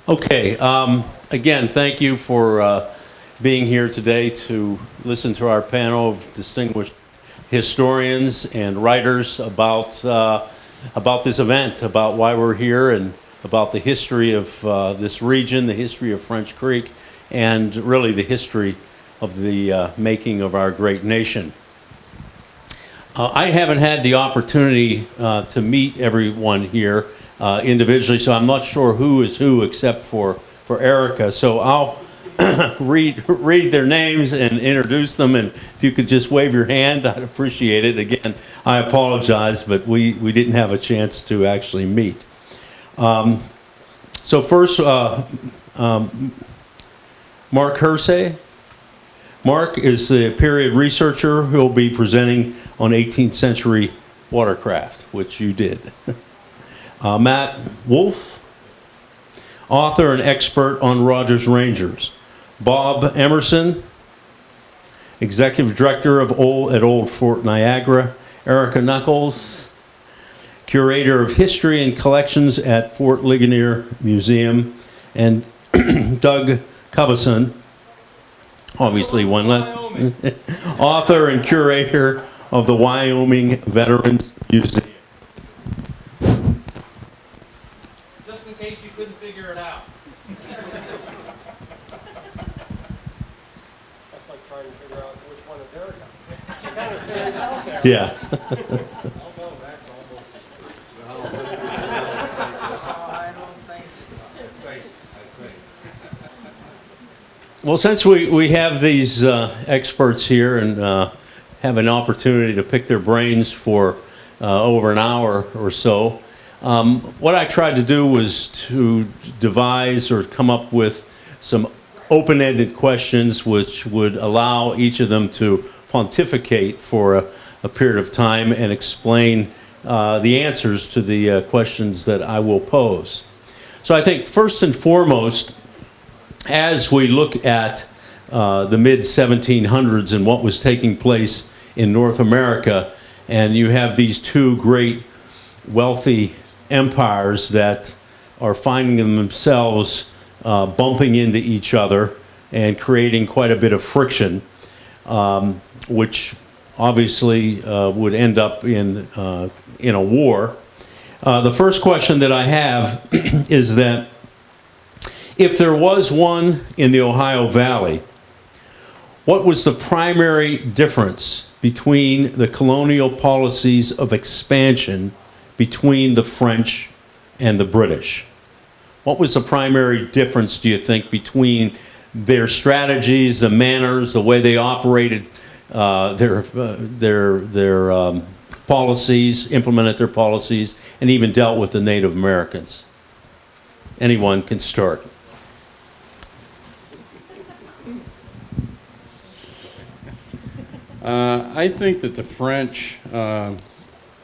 Okay, again, thank you for being here today to listen to our panel of distinguished historians and writers about this event, about why we're here, and about the history of this region, the history of French Creek, and really the history of the making of our great nation. I haven't had the opportunity to meet everyone here individually, so I'm not sure who is who except for Erica. So I'll read their names and introduce them, and if you could just wave your hand, I'd appreciate it. Again, I apologize, but we didn't have a chance to actually meet. So first, Mark Hersey. Mark is the period researcher who will be presenting on 18th century watercraft, which you did. Matt Wolf, author and expert on Rogers Rangers. Bob Emerson, executive director of Old Fort Niagara. Erica Knuckles, curator of history and collections at Fort Ligonier Museum. And Doug Cubison, obviously one left, author and curator of the Wyoming Veterans Museum. Just in case you couldn't figure it out. That's like trying to figure out which one is Erica. She kind of stands out there. Yeah. Although that's almost I don't think Well, since we have these experts here and have an opportunity to pick their brains for over an hour or so, what I tried to do was to devise or come up with some open-ended questions which would allow each of them to pontificate for a period of time and explain the answers to the questions that I will pose. So I think first and foremost, as we look at the mid-1700s and what was taking place in North America, and you have these two great wealthy empires that are finding themselves bumping into each other and creating quite a bit of friction, which obviously would end up in a war. The first question that I have is that if there was one in the Ohio Valley, what was the primary difference between the colonial policies of expansion between the French and the British? What was the primary difference, do you think, between their strategies, the manners, the way they operated their policies, implemented their policies, and even dealt with the Native Americans? Anyone can start. I think that the French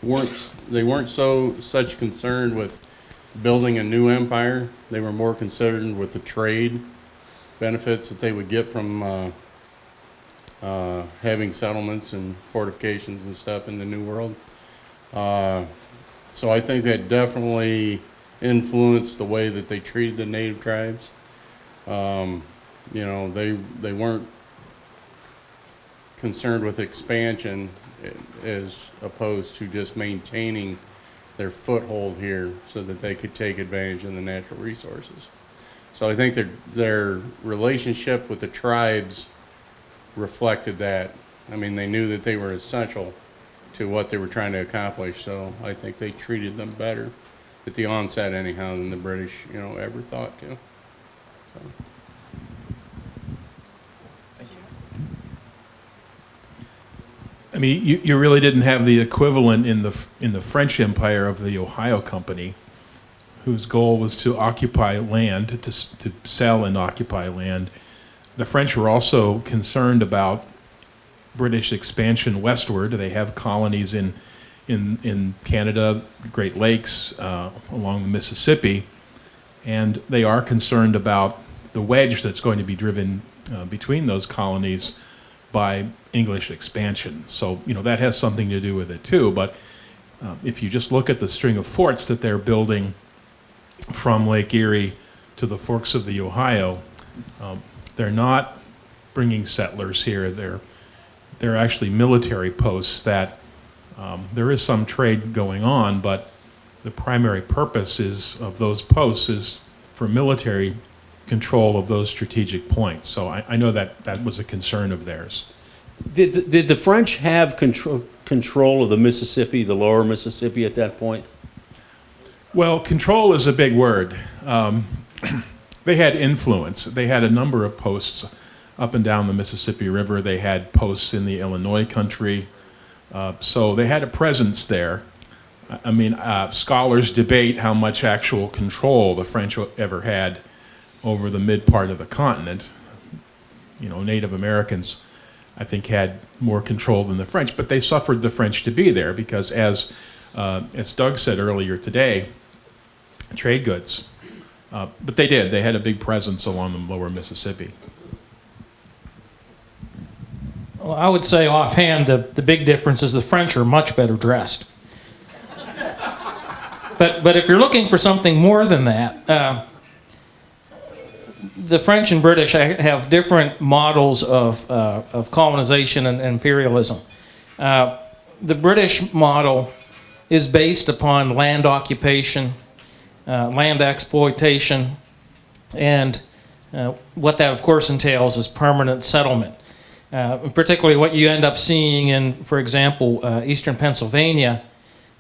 weren't such concerned with building a new empire. They were more concerned with the trade benefits that they would get from having settlements and fortifications and stuff in the New World. So I think that definitely influenced the way that they treated the native tribes. They weren't concerned with expansion as opposed to just maintaining their foothold here so that they could take advantage of the natural resources. So I think their relationship with the tribes reflected that. I mean, they knew that they were essential to what they were trying to accomplish, so I think they treated them better at the onset anyhow than the British, ever thought to. So. I mean, you really didn't have the equivalent in the French Empire of the Ohio Company, whose goal was to occupy land, to sell and occupy land. The French were also concerned about British expansion westward. They have colonies in Canada, the Great Lakes, along the Mississippi, and they are concerned about the wedge that's going to be driven between those colonies by English expansion. So, that has something to do with it too. But if you just look at the string of forts that they're building from Lake Erie to the forks of the Ohio, they're not bringing settlers here. They're actually military posts that there is some trade going on, but the primary purpose of those posts is for military control of those strategic points. So I know that was a concern of theirs. Did the French have control of the Mississippi, the lower Mississippi at that point? Well, control is a big word. They had influence. They had a number of posts up and down the Mississippi River. They had posts in the Illinois country. So they had a presence there. I mean, scholars debate how much actual control the French ever had over the mid part of the continent. You know, Native Americans, I think, had more control than the French, but they suffered the French to be there because, as Doug said earlier today, trade goods. But they did. They had a big presence along the lower Mississippi. Well, I would say offhand, the big difference is the French are much better dressed. But if you're looking for something more than that, the French and British have different models of colonization and imperialism. The British model is based upon land occupation, land exploitation, and what that, of course, entails is permanent settlement. Particularly what you end up seeing in, for example, eastern Pennsylvania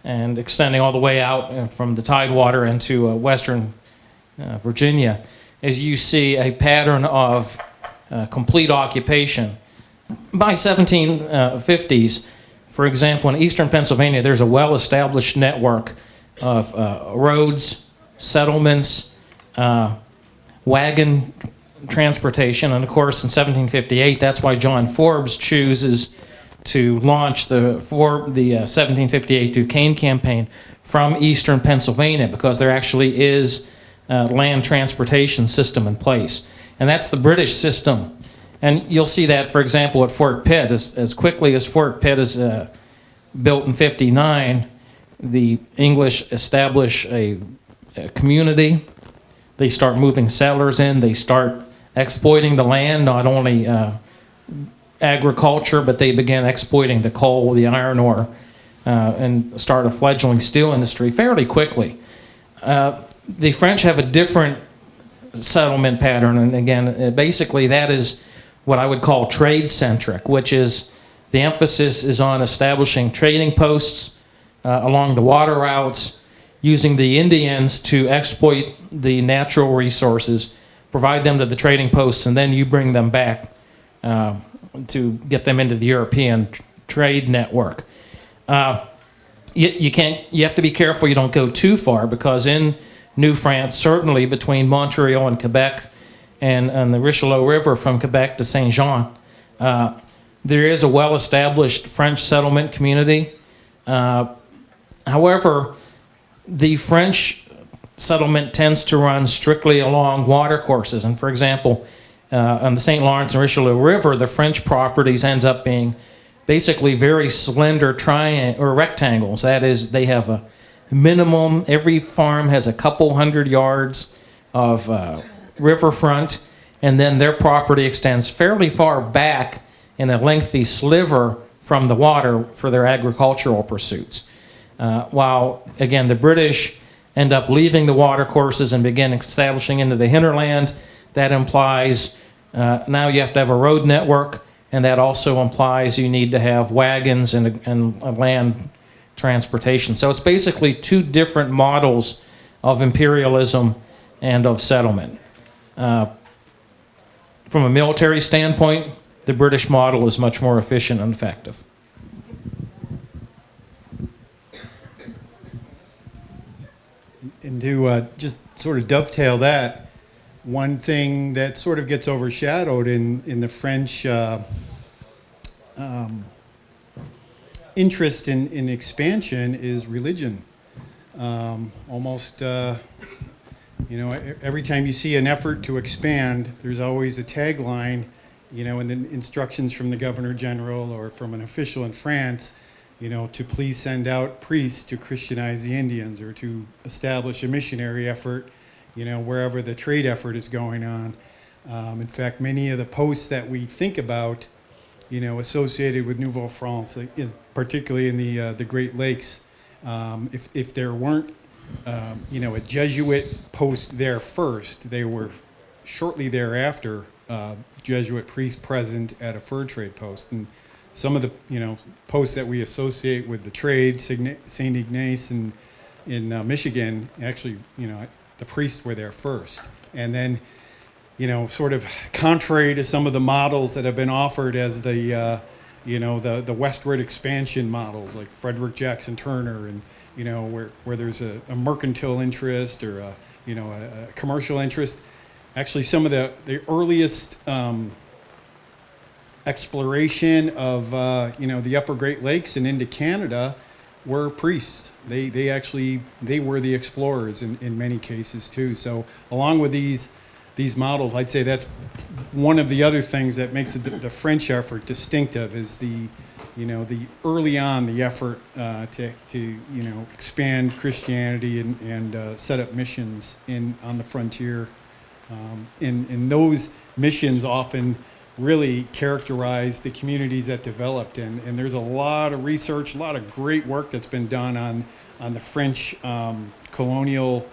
and extending all the way out from the Tidewater into western Virginia, is you see a pattern of complete occupation. By 1750s, for example, in eastern Pennsylvania, there's a well-established network of roads, settlements, wagon transportation, and of course in 1758, that's why John Forbes chooses to launch the 1758 Duquesne campaign from eastern Pennsylvania, because there actually is a land transportation system in place. And that's the British system. And you'll see that, for example, at Fort Pitt. As quickly as Fort Pitt is built in 59, the English establish a community. They start moving settlers in. They start exploiting the land, not only agriculture, but they began exploiting the coal, the iron ore, and start a fledgling steel industry fairly quickly. The French have a different settlement pattern, and again, basically that is what I would call trade-centric, which is the emphasis is on establishing trading posts along the water routes, using the Indians to exploit the natural resources, provide them to the trading posts, and then you bring them back to get them into the European trade network. You have to be careful you don't go too far, because in New France, certainly between Montreal and Quebec and the Richelieu River from Quebec to Saint Jean, there is a well-established French settlement community. However, the French settlement tends to run strictly along water courses. And for example, on the St. Lawrence and Richelieu River, the French properties end up being basically very slender rectangles. That is, they have a minimum, every farm has a couple hundred yards of riverfront, and then their property extends fairly far back in a lengthy sliver from the water for their agricultural pursuits. While, again, the British end up leaving the water courses and begin establishing into the hinterland. That implies now you have to have a road network, and that also implies you need to have wagons and land transportation. So it's basically two different models of imperialism and of settlement. From a military standpoint, the British model is much more efficient and effective. And to just sort of dovetail that, one thing that sort of gets overshadowed in the French interest in expansion is religion. Almost, every time you see an effort to expand, there's always a tagline, and then instructions from the Governor General or from an official in France, to please send out priests to Christianize the Indians, or to establish a missionary effort, wherever the trade effort is going on. In fact, many of the posts that we think about, associated with Nouvelle France, particularly in the Great Lakes, if there weren't, a Jesuit post there first, they were shortly thereafter Jesuit priests present at a fur trade post. And some of the, posts that we associate with the trade, St. Ignace in Michigan, actually, the priests were there first. And then, sort of contrary to some of the models that have been offered as the westward expansion models, like Frederick Jackson Turner, and, where there's a mercantile interest or a commercial interest. Actually, some of the earliest exploration of the Upper Great Lakes and into Canada were priests. They were the explorers in many cases too. So along with these models, I'd say that's one of the other things that makes the French effort distinctive is the early on the effort to expand Christianity and set up missions on the frontier. And those missions often really characterize the communities that developed. And there's a lot of research, a lot of great work that's been done on the French colonial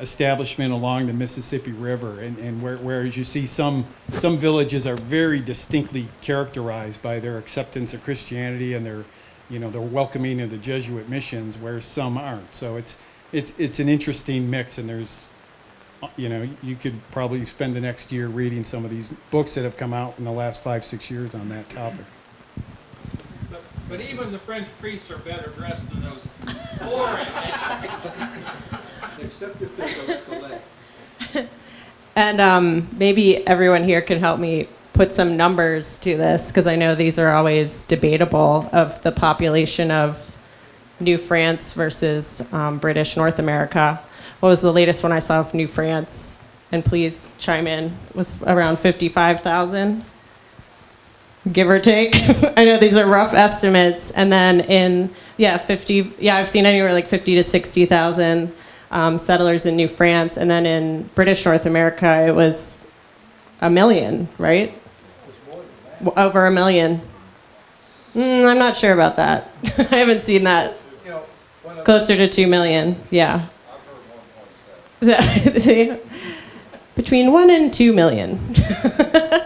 establishment along the Mississippi River. And whereas you see some villages are very distinctly characterized by their acceptance of Christianity and their welcoming of the Jesuit missions, whereas some aren't. So it's an interesting mix, and there's you could probably spend the next year reading some of these books that have come out in the last 5-6 years on that topic. But even the French priests are better dressed than those foreign. Except if they go collect. And maybe everyone here can help me put some numbers to this, because I know these are always debatable, of the population of New France versus British North America. What was the latest one I saw of New France? And please chime in. Was around 55,000, give or take. I know these are rough estimates. And then I've seen anywhere like 50 to 60,000 settlers in New France. And then in British North America, it was 1 million, right? Over 1 million. I'm not sure about that. I haven't seen that. Closer to 2 million, yeah. See? Between 1 and 2 million.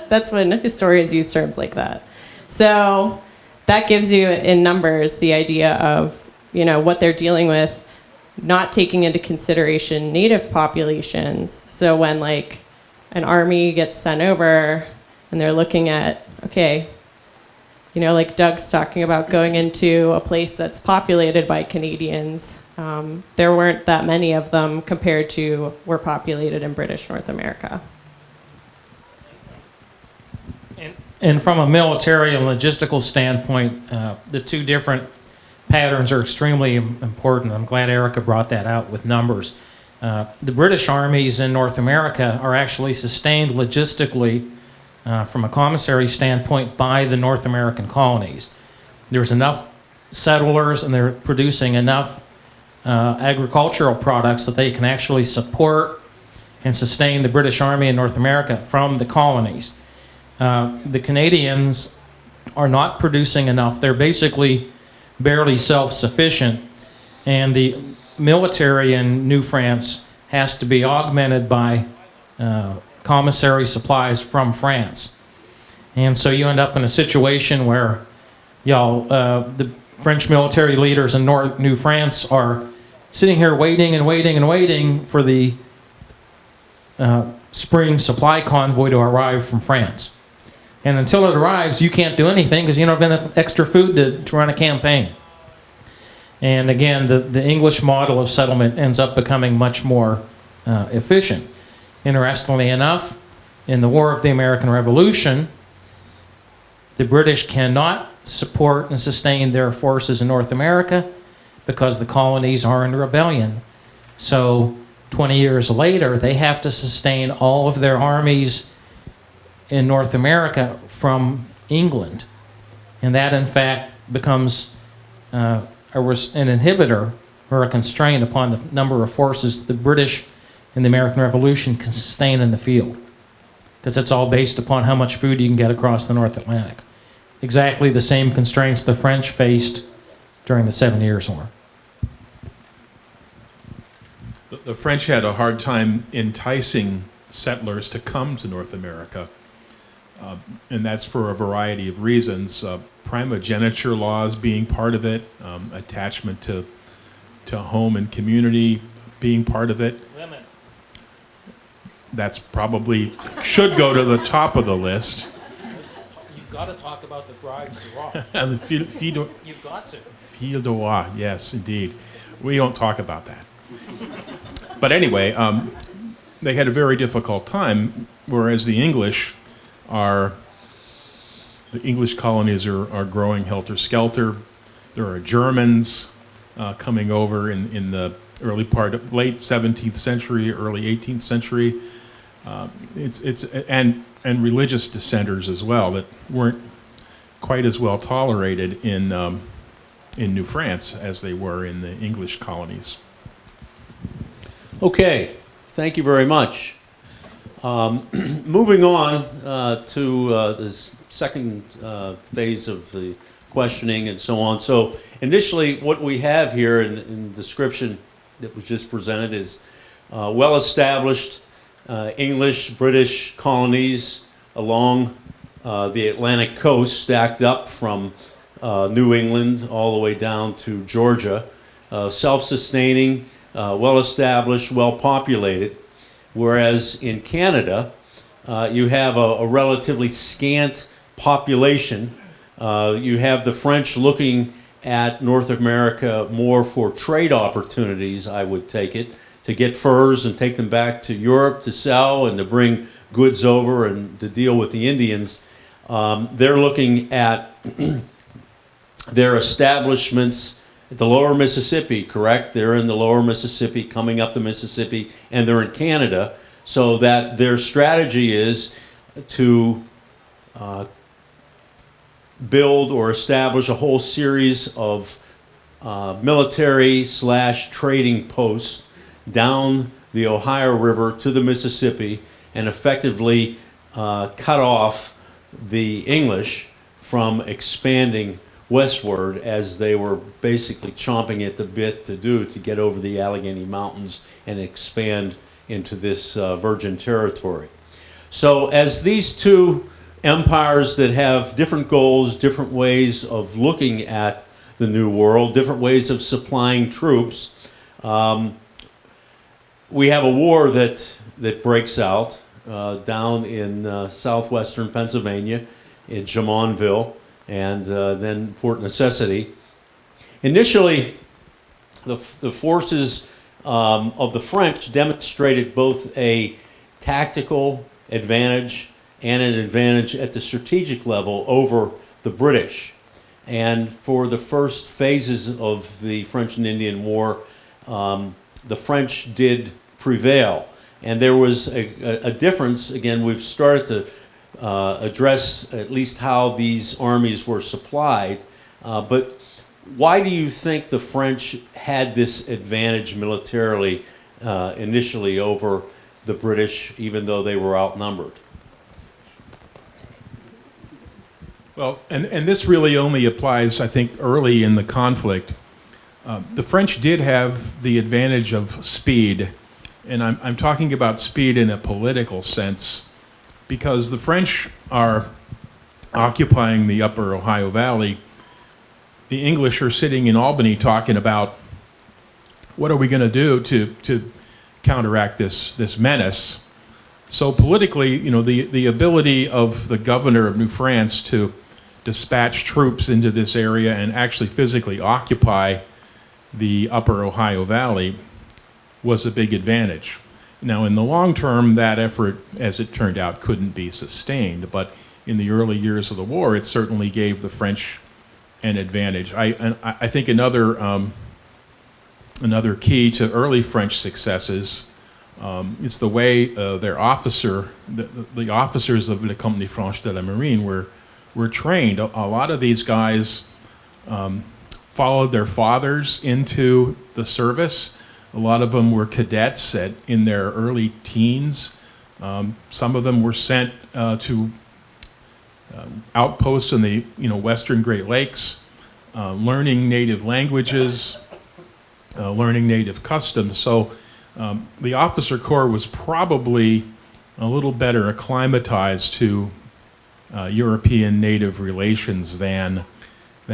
That's when historians use terms like that. So that gives you in numbers the idea of, what they're dealing with, not taking into consideration native populations. So when like an army gets sent over and they're looking at, okay, like Doug's talking about going into a place that's populated by Canadians, there weren't that many of them compared to were populated in British North America. And from a military and logistical standpoint, the two different patterns are extremely important. I'm glad Erica brought that out with numbers. The British armies in North America are actually sustained logistically from a commissary standpoint by the North American colonies. There's enough settlers and they're producing enough agricultural products that they can actually support and sustain the British Army in North America from the colonies. The Canadians are not producing enough. They're basically barely self-sufficient, and the military in New France has to be augmented by commissary supplies from France. And so you end up in a situation where the French military leaders in New France are sitting here waiting and waiting and waiting for the spring supply convoy to arrive from France. And until it arrives, you can't do anything because you don't have enough extra food to run a campaign. And again, the English model of settlement ends up becoming much more efficient. Interestingly enough, in the War of the American Revolution, the British cannot support and sustain their forces in North America because the colonies are in rebellion. So 20 years later, they have to sustain all of their armies in North America from England. And that, in fact, becomes an inhibitor or a constraint upon the number of forces the British in the American Revolution can sustain in the field, because it's all based upon how much food you can get across the North Atlantic. Exactly the same constraints the French faced during the 7 Years' War. The French had a hard time enticing settlers to come to North America, and that's for a variety of reasons. Primogeniture laws being part of it, attachment to home and community being part of it. Women. That's probably should go to the top of the list. You've got to talk about the brides to rock. And the You've got to. fil de roi, yes, indeed. We don't talk about that. But anyway, they had a very difficult time, whereas the English colonies are growing helter-skelter. There are Germans coming over in the early part of late 17th century, early 18th century. And religious dissenters as well that weren't quite as well tolerated in New France as they were in the English colonies. Okay, thank you very much. Moving on to this second phase of the questioning and so on. So initially, what we have here in the description that was just presented is well-established English, British colonies along the Atlantic coast, stacked up from New England all the way down to Georgia, self-sustaining, well-established, well-populated. Whereas in Canada, you have a relatively scant population. You have the French looking at North America more for trade opportunities, I would take it, to get furs and take them back to Europe to sell and to bring goods over and to deal with the Indians. They're looking at their establishments at the lower Mississippi, correct? They're in the lower Mississippi, coming up the Mississippi, and they're in Canada, so that their strategy is to build or establish a whole series of military/trading posts down the Ohio River to the Mississippi and effectively cut off the English from expanding westward, as they were basically chomping at the bit to get over the Allegheny Mountains and expand into this virgin territory. So as these two empires that have different goals, different ways of looking at the New World, different ways of supplying troops, we have a war that breaks out down in southwestern Pennsylvania, in Jumonville, and then Fort Necessity. Initially, the forces of the French demonstrated both a tactical advantage and an advantage at the strategic level over the British. And for the first phases of the French and Indian War, the French did prevail. And there was a difference. Again, we've started to address at least how these armies were supplied. But why do you think the French had this advantage militarily initially over the British, even though they were outnumbered? Well, and this really only applies, I think, early in the conflict. The French did have the advantage of speed, and I'm talking about speed in a political sense, because the French are occupying the upper Ohio Valley. The English are sitting in Albany talking about what are we going to do to counteract this menace. So politically, you know, the ability of the governor of New France to dispatch troops into this area and actually physically occupy the upper Ohio Valley was a big advantage. Now, in the long term, that effort, as it turned out, couldn't be sustained. But in the early years of the war, it certainly gave the French an advantage. I think another key to early French successes is the way their the officers of the Compagnie Franche de la Marine were trained. A lot of these guys followed their fathers into the service. A lot of them were cadets in their early teens. Some of them were sent to outposts in the western Great Lakes, learning native languages, learning native customs. So the officer corps was probably a little better acclimatized to European native relations than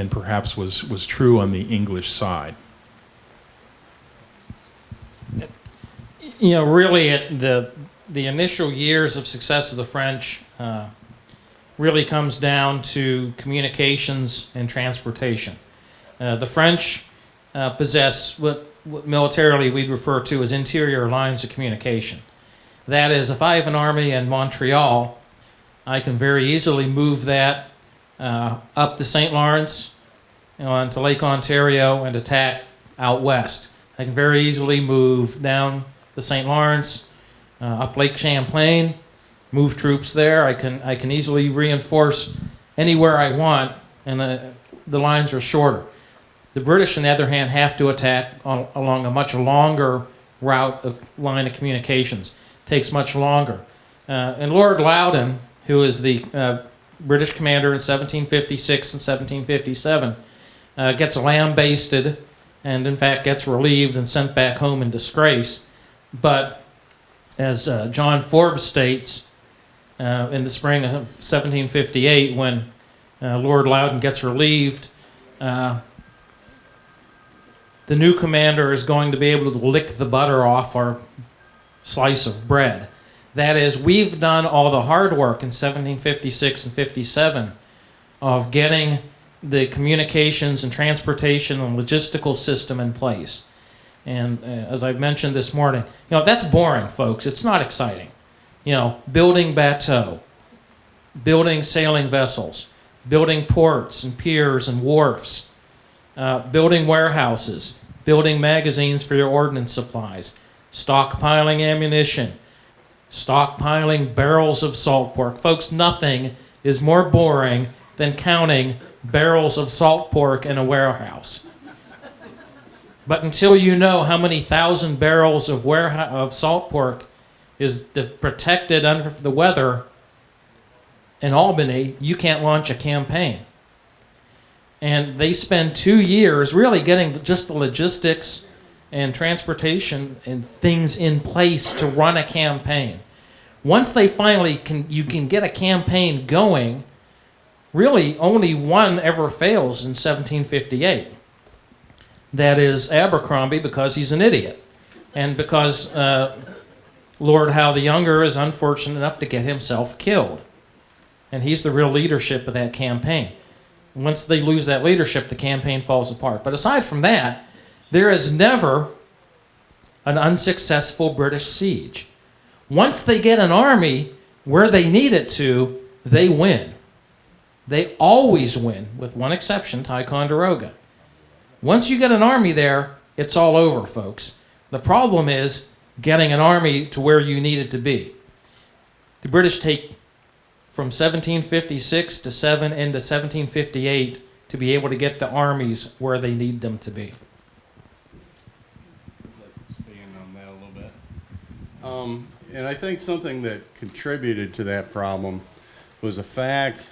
perhaps was true on the English side. Really, the initial years of success of the French really comes down to communications and transportation. The French possess what militarily we'd refer to as interior lines of communication. That is, if I have an army in Montreal, I can very easily move that up the St. Lawrence onto Lake Ontario and attack out west. I can very easily move down the St. Lawrence, up Lake Champlain, move troops there. I can easily reinforce anywhere I want, and the lines are shorter. The British, on the other hand, have to attack along a much longer route of line of communications. Takes much longer. And Lord Loudon, who is the British commander in 1756 and 1757, gets lambasted and, in fact, gets relieved and sent back home in disgrace. But as John Forbes states, in the spring of 1758, when Lord Loudon gets relieved, the new commander is going to be able to lick the butter off our slice of bread. That is, we've done all the hard work in 1756 and 57 of getting the communications and transportation and logistical system in place. And as I've mentioned this morning, that's boring, folks. It's not exciting. Building bateaux, building sailing vessels, building ports and piers and wharfs, building warehouses, building magazines for your ordnance supplies, stockpiling ammunition, stockpiling barrels of salt pork. Folks, nothing is more boring than counting barrels of salt pork in a warehouse. But until you know how many thousand barrels of salt pork is protected under the weather in Albany, you can't launch a campaign. And they spend 2 years really getting just the logistics and transportation and things in place to run a campaign. Once they finally you can get a campaign going, really only one ever fails in 1758. That is Abercrombie, because he's an idiot. And because Lord Howe the Younger is unfortunate enough to get himself killed. And he's the real leadership of that campaign. Once they lose that leadership, the campaign falls apart. But aside from that, there is never an unsuccessful British siege. Once they get an army where they need it to, they win. They always win, with one exception, Ticonderoga. Once you get an army there, it's all over, folks. The problem is getting an army to where you need it to be. The British take from 1756 to 1758 to be able to get the armies where they need them to be. Expand on that a little bit. And I think something that contributed to that problem was the fact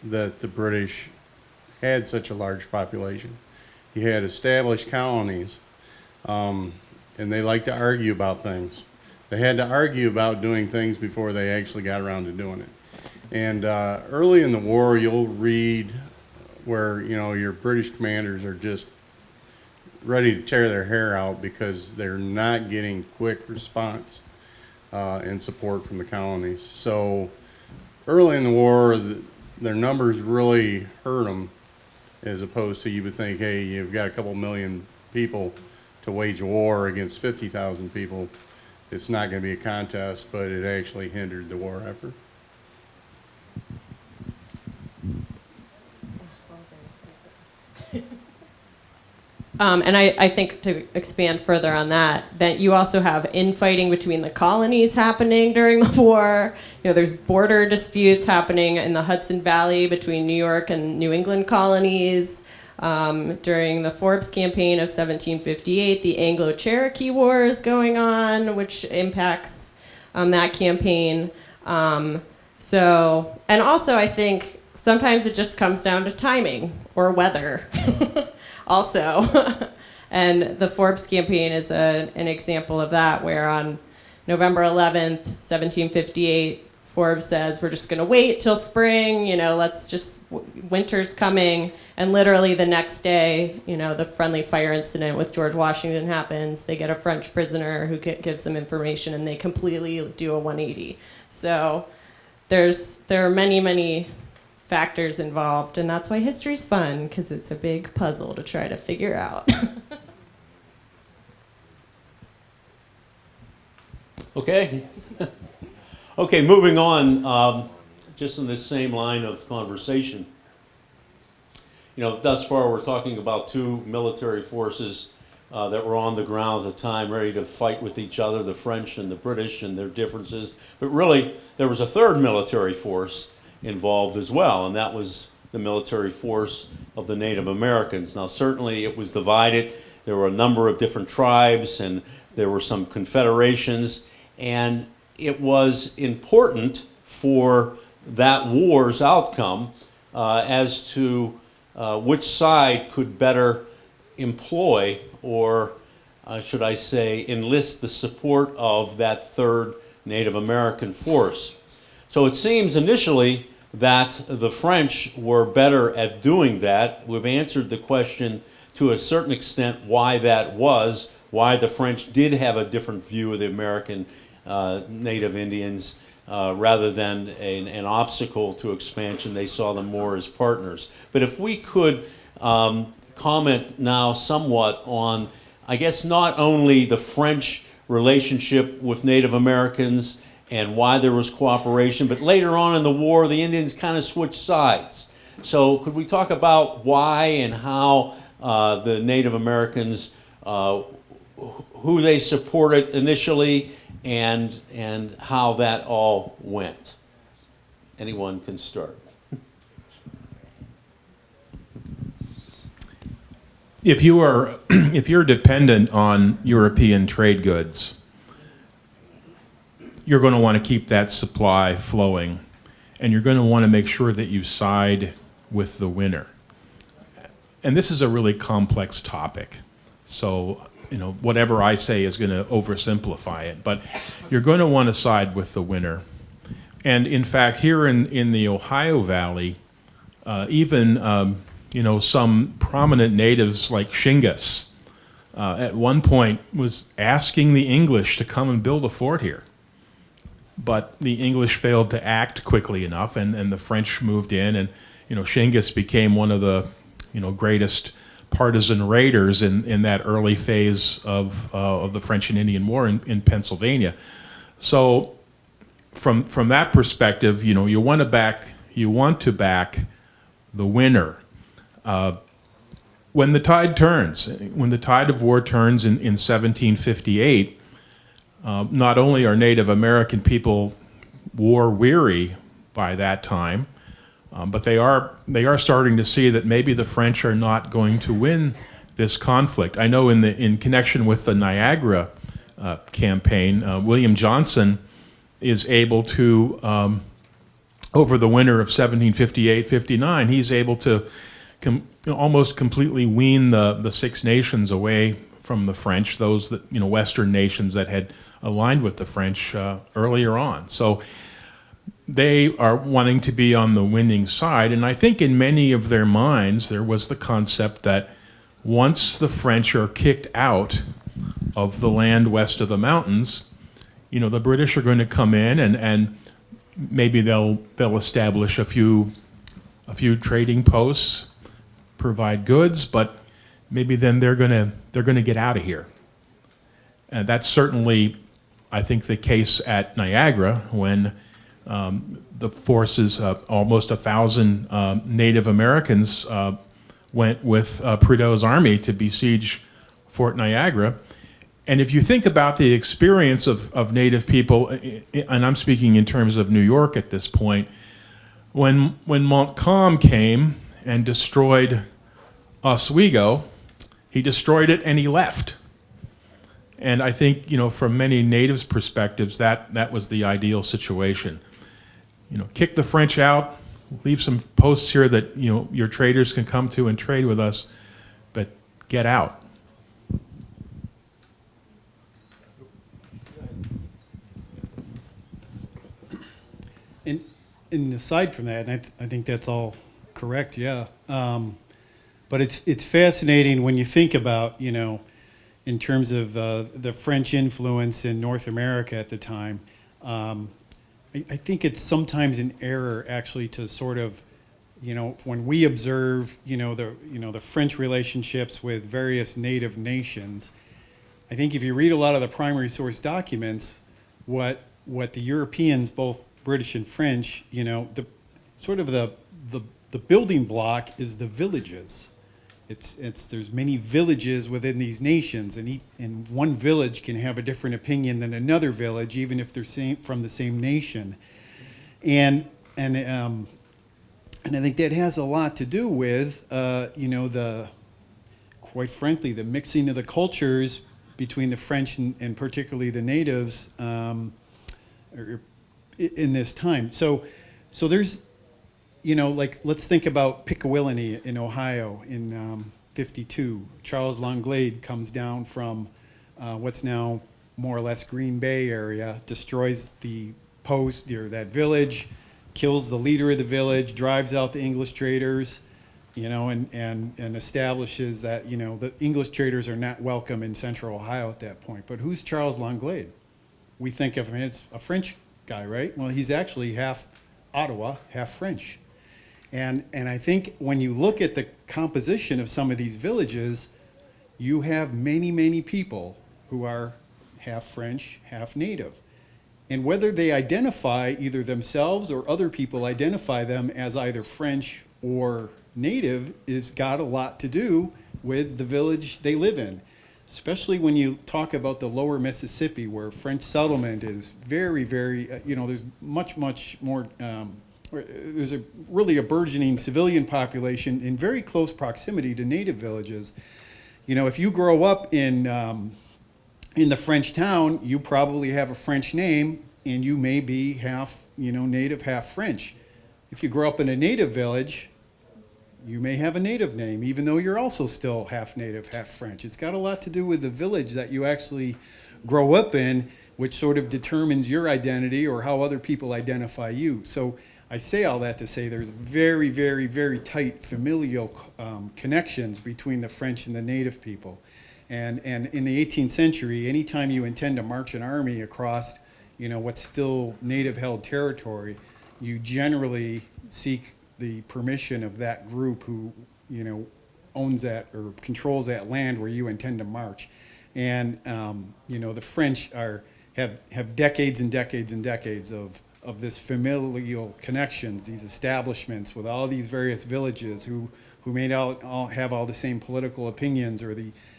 that the British had such a large population. You had established colonies, and they like to argue about things. They had to argue about doing things before they actually got around to doing it. And early in the war, you'll read where your British commanders are just ready to tear their hair out because they're not getting quick response and support from the colonies. So early in the war, their numbers really hurt them, as opposed to you would think, hey, you've got a couple million people to wage a war against 50,000 people. It's not going to be a contest, but it actually hindered the war effort. And I think to expand further on that you also have infighting between the colonies happening during the war. There's border disputes happening in the Hudson Valley between New York and New England colonies. During the Forbes campaign of 1758, the Anglo-Cherokee War is going on, which impacts that campaign. And also I think sometimes it just comes down to timing or weather also. And the Forbes campaign is an example of that, where on November 11th, 1758, Forbes says, we're just going to wait till spring, winter's coming. And literally the next day, the friendly fire incident with George Washington happens. They get a French prisoner who gives them information, and they completely do a 180. So there are many, many factors involved, and that's why history's fun, because it's a big puzzle to try to figure out. Okay. Okay, moving on, just in this same line of conversation. Thus far we're talking about two military forces that were on the ground at the time, ready to fight with each other, the French and the British and their differences. But really, there was a third military force involved as well, and that was the military force of the Native Americans. Now, certainly it was divided. There were a number of different tribes, and there were some confederations, and it was important for that war's outcome as to which side could better employ, or should I say, enlist the support of that third Native American force. So it seems initially that the French were better at doing that. We've answered the question to a certain extent why that was, why the French did have a different view of the American Native Indians rather than an obstacle to expansion. They saw them more as partners. But if we could comment now somewhat on, I guess, not only the French relationship with Native Americans and why there was cooperation, but later on in the war, the Indians kind of switched sides. So could we talk about why and how the Native Americans, who they supported initially, and how that all went? Anyone can start. If you're dependent on European trade goods, you're going to want to keep that supply flowing, and you're going to want to make sure that you side with the winner. And this is a really complex topic, so whatever I say is going to oversimplify it, but you're going to want to side with the winner. And in fact, here in the Ohio Valley, even some prominent natives like Shingas at one point was asking the English to come and build a fort here. But the English failed to act quickly enough, and the French moved in, and Shingas became one of the greatest partisan raiders in that early phase of the French and Indian War in Pennsylvania. So from that perspective, you want to back the winner. When the tide turns, when the tide of war turns in 1758, not only are Native American people war weary by that time, but they are starting to see that maybe the French are not going to win this conflict. I know in connection with the Niagara campaign, William Johnson is able to, over the winter of 1758-59, he's able to almost completely wean the Six Nations away from the French, those that Western nations that had aligned with the French earlier on. So they are wanting to be on the winning side, and I think in many of their minds there was the concept that once the French are kicked out of the land west of the mountains, the British are going to come in and maybe they'll establish a few trading posts, provide goods, but maybe then they're going to get out of here. And that's certainly, I think, the case at Niagara when the forces, almost 1,000 Native Americans went with Prideaux's army to besiege Fort Niagara. And if you think about the experience of Native people, and I'm speaking in terms of New York at this point, when Montcalm came and destroyed Oswego, he destroyed it and he left. And I think, from many natives' perspectives, that was the ideal situation. Kick the French out, leave some posts here that, your traders can come to and trade with us, but get out. And aside from that, and I think that's all correct, yeah. But it's fascinating when you think about, in terms of the French influence in North America at the time. I think it's sometimes an error actually to sort of, when we observe, the French relationships with various native nations. I think if you read a lot of the primary source documents, what the Europeans, both British and French, the sort of the building block is the villages. There's many villages within these nations, and one village can have a different opinion than another village, even if they're from the same nation. And I think that has a lot to do with quite frankly, the mixing of the cultures between the French and particularly the natives in this time. So there's, let's think about Pickawillany in Ohio in 52. Charles Langlade comes down from what's now more or less Green Bay area, destroys the post, that village, kills the leader of the village, drives out the English traders, and establishes that, the English traders are not welcome in central Ohio at that point. But who's Charles Langlade? We think of him as a French guy, right? Well, he's actually half Ottawa, half French. And I think when you look at the composition of some of these villages, you have many, many people who are half French, half native. And whether they identify either themselves or other people identify them as either French or native has got a lot to do with the village they live in. Especially when you talk about the lower Mississippi, where French settlement is very, very, there's much, much more, there's really a burgeoning civilian population in very close proximity to native villages. If you grow up in the French town, you probably have a French name, and you may be half, native, half French. If you grow up in a native village, you may have a native name, even though you're also still half native, half French. It's got a lot to do with the village that you actually grow up in, which sort of determines your identity or how other people identify you. So I say all that to say there's very, very, very tight familial connections between the French and the native people. And in the 18th century, anytime you intend to march an army across, what's still native-held territory, you generally seek the permission of that group who, owns that or controls that land where you intend to march. And, the French have decades and decades and decades of this familial connections, these establishments with all these various villages who may not all have all the same political opinions or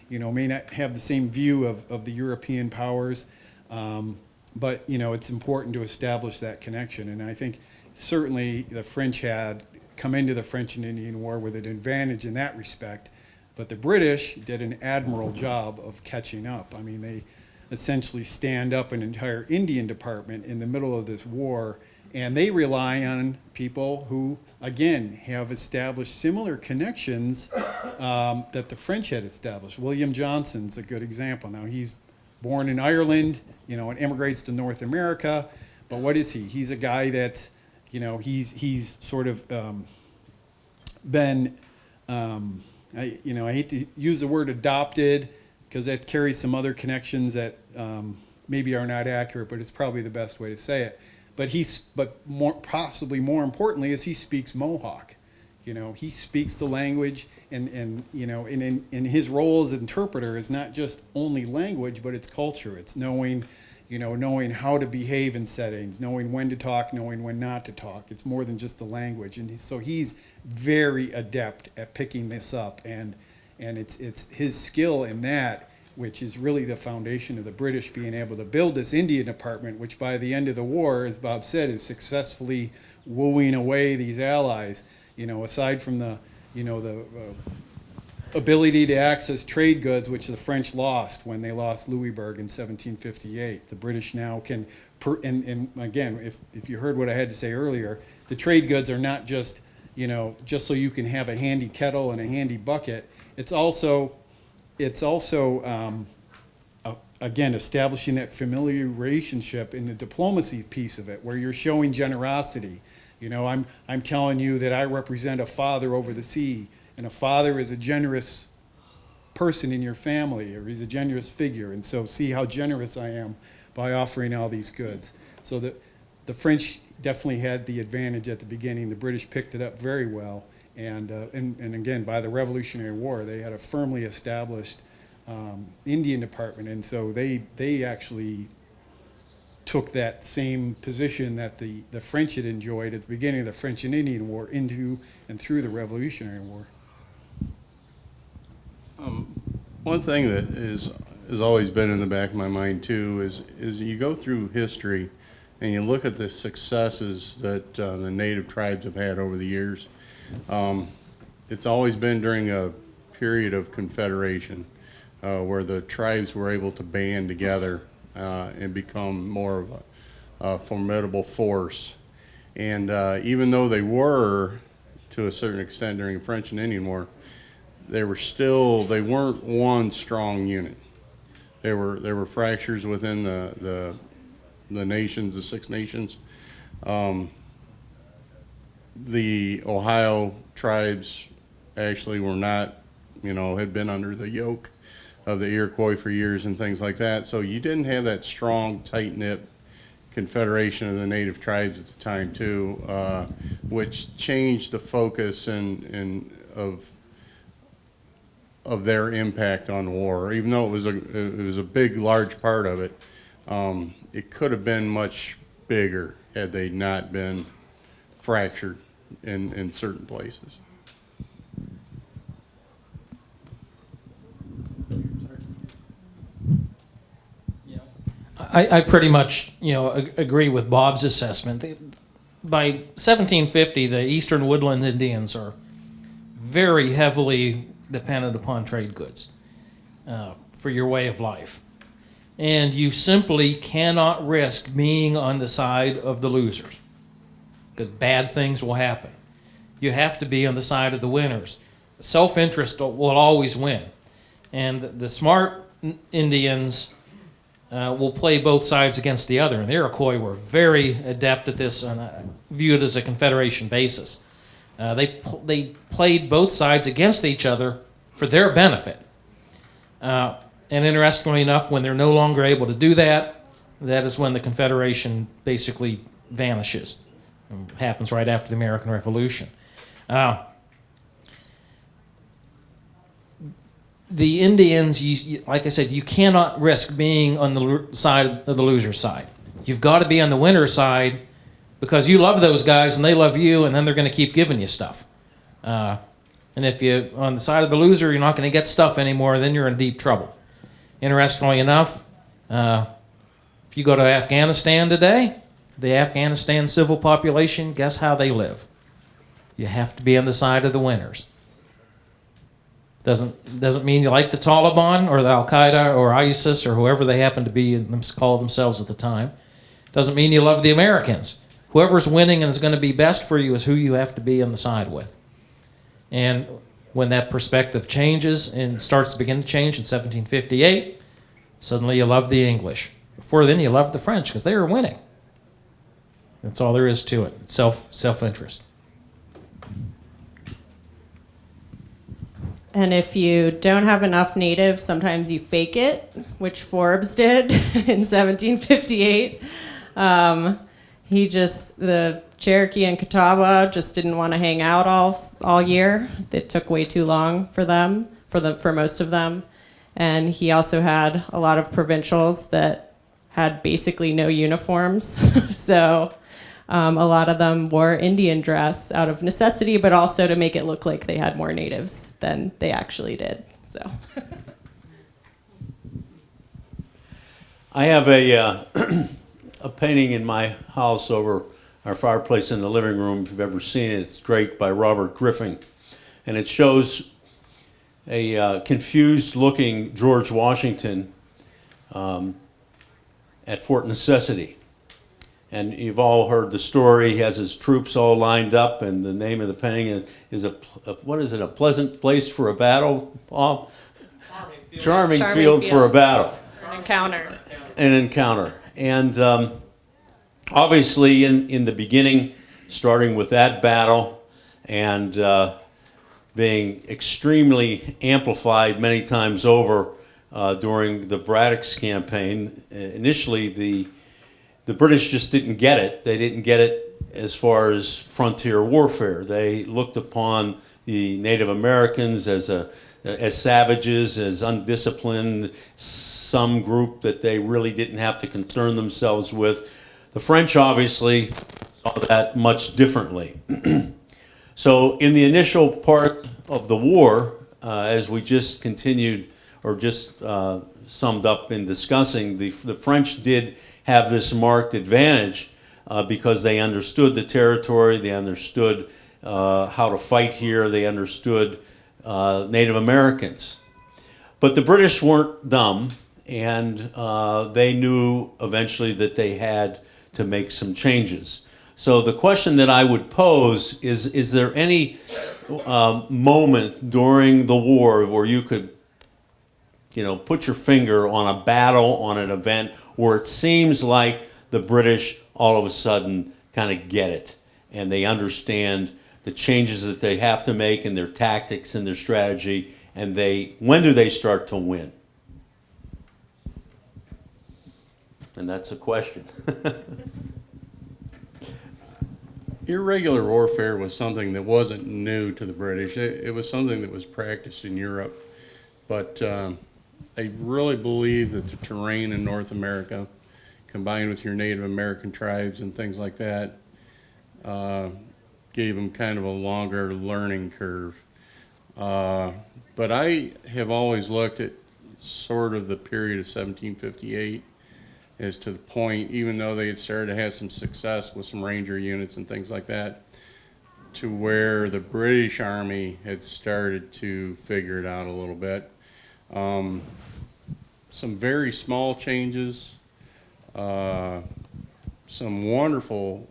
may not have the same view of the European powers. But, it's important to establish that connection. And I think certainly the French had come into the French and Indian War with an advantage in that respect, but the British did an admirable job of catching up. I mean, they essentially stand up an entire Indian department in the middle of this war, and they rely on people who, again, have established similar connections that the French had established. William Johnson's a good example. Now, he's born in Ireland, and immigrates to North America, but what is he? He's a guy that's, he's sort of been, I hate to use the word adopted because that carries some other connections that maybe are not accurate, but it's probably the best way to say it. But possibly more importantly is he speaks Mohawk. He speaks the language, and in his role as interpreter is not just only language, but it's culture. It's knowing how to behave in settings, knowing when to talk, knowing when not to talk. It's more than just the language. And so he's very adept at picking this up. And it's his skill in that, which is really the foundation of the British being able to build this Indian department, which by the end of the war, as Bob said, is successfully wooing away these allies. Aside from the ability to access trade goods, which the French lost when they lost Louisbourg in 1758. The British now can, and again, if you heard what I had to say earlier, the trade goods are not just, just so you can have a handy kettle and a handy bucket. It's also again, establishing that familiar relationship in the diplomacy piece of it, where you're showing generosity. I'm telling you that I represent a father over the sea, and a father is a generous person in your family, or he's a generous figure, and so see how generous I am by offering all these goods. So the French definitely had the advantage at the beginning. The British picked it up very well, and again, by the Revolutionary War, they had a firmly established Indian department, and so they actually took that same position that the French had enjoyed at the beginning of the French and Indian War into and through the Revolutionary War. One thing that has always been in the back of my mind too is you go through history and you look at the successes that the native tribes have had over the years. It's always been during a period of confederation where the tribes were able to band together and become more of a formidable force. And even though they were, to a certain extent during the French and Indian War, they weren't one strong unit. There were fractures within the nations, the Six Nations. The Ohio tribes actually were not, had been under the yoke of the Iroquois for years and things like that. So you didn't have that strong, tight-knit confederation of the native tribes at the time too, which changed the focus of their impact on war. Even though it was a big, large part of it, it could have been much bigger had they not been fractured in certain places. I pretty much, agree with Bob's assessment. By 1750, the Eastern Woodland Indians are very heavily dependent upon trade goods for your way of life. And you simply cannot risk being on the side of the losers, because bad things will happen. You have to be on the side of the winners. Self-interest will always win. And the smart Indians will play both sides against the other. And the Iroquois were very adept at this and viewed as a confederation basis. They played both sides against each other for their benefit. And interestingly enough, when they're no longer able to do that, that is when the Confederation basically vanishes. It happens right after the American Revolution. The Indians, like I said, you cannot risk being on the side of the loser side. You've got to be on the winner side because you love those guys and they love you, and then they're going to keep giving you stuff. And if you're on the side of the loser, you're not going to get stuff anymore, then you're in deep trouble. Interestingly enough, if you go to Afghanistan today, the Afghanistan civil population, guess how they live? You have to be on the side of the winners. Doesn't mean you like the Taliban or the Al-Qaeda or ISIS or whoever they happen to be and call themselves at the time. Doesn't mean you love the Americans. Whoever's winning and is going to be best for you is who you have to be on the side with. And when that perspective changes and starts to begin to change in 1758, suddenly you love the English. Before then you love the French because they were winning. That's all there is to it. It's self-interest. And if you don't have enough natives, sometimes you fake it, which Forbes did in 1758. The Cherokee and Catawba just didn't want to hang out all year. It took way too long for them, for most of them. And he also had a lot of provincials that had basically no uniforms. So a lot of them wore Indian dress out of necessity, but also to make it look like they had more natives than they actually did. So, I have a painting in my house over our fireplace in the living room. If you've ever seen it, it's great, by Robert Griffin. And it shows a confused-looking George Washington at Fort Necessity. And you've all heard the story. He has his troops all lined up, and the name of the painting is what is it, a pleasant place for a battle? Charming field for a battle. An encounter. An encounter. And obviously, in the beginning, starting with that battle and being extremely amplified many times over during the Braddock's campaign, initially the British just didn't get it. They didn't get it as far as frontier warfare. They looked upon the Native Americans as savages, as undisciplined, some group that they really didn't have to concern themselves with. The French obviously saw that much differently. So in the initial part of the war, as we just continued or just summed up in discussing, the French did have this marked advantage because they understood the territory, they understood how to fight here, they understood Native Americans. But the British weren't dumb, and they knew eventually that they had to make some changes. So the question that I would pose is there any moment during the war where you could put your finger on a battle, on an event where it seems like the British all of a sudden kind of get it and they understand the changes that they have to make in their tactics and their strategy, and when do they start to win? And that's a question. Irregular warfare was something that wasn't new to the British. It was something that was practiced in Europe. But I really believe that the terrain in North America, combined with your Native American tribes and things like that, gave them kind of a longer learning curve. But I have always looked at sort of the period of 1758 as to the point, even though they had started to have some success with some ranger units and things like that, to where the British Army had started to figure it out a little bit. Some very small changes, some wonderful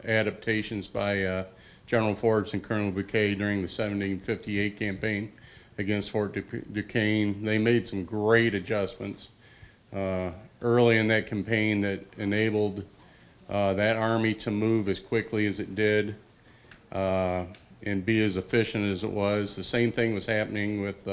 adaptations by General Forbes and Colonel Bouquet during the 1758 campaign against Fort Duquesne. They made some great adjustments early in that campaign that enabled that army to move as quickly as it did and be as efficient as it was. The same thing was happening with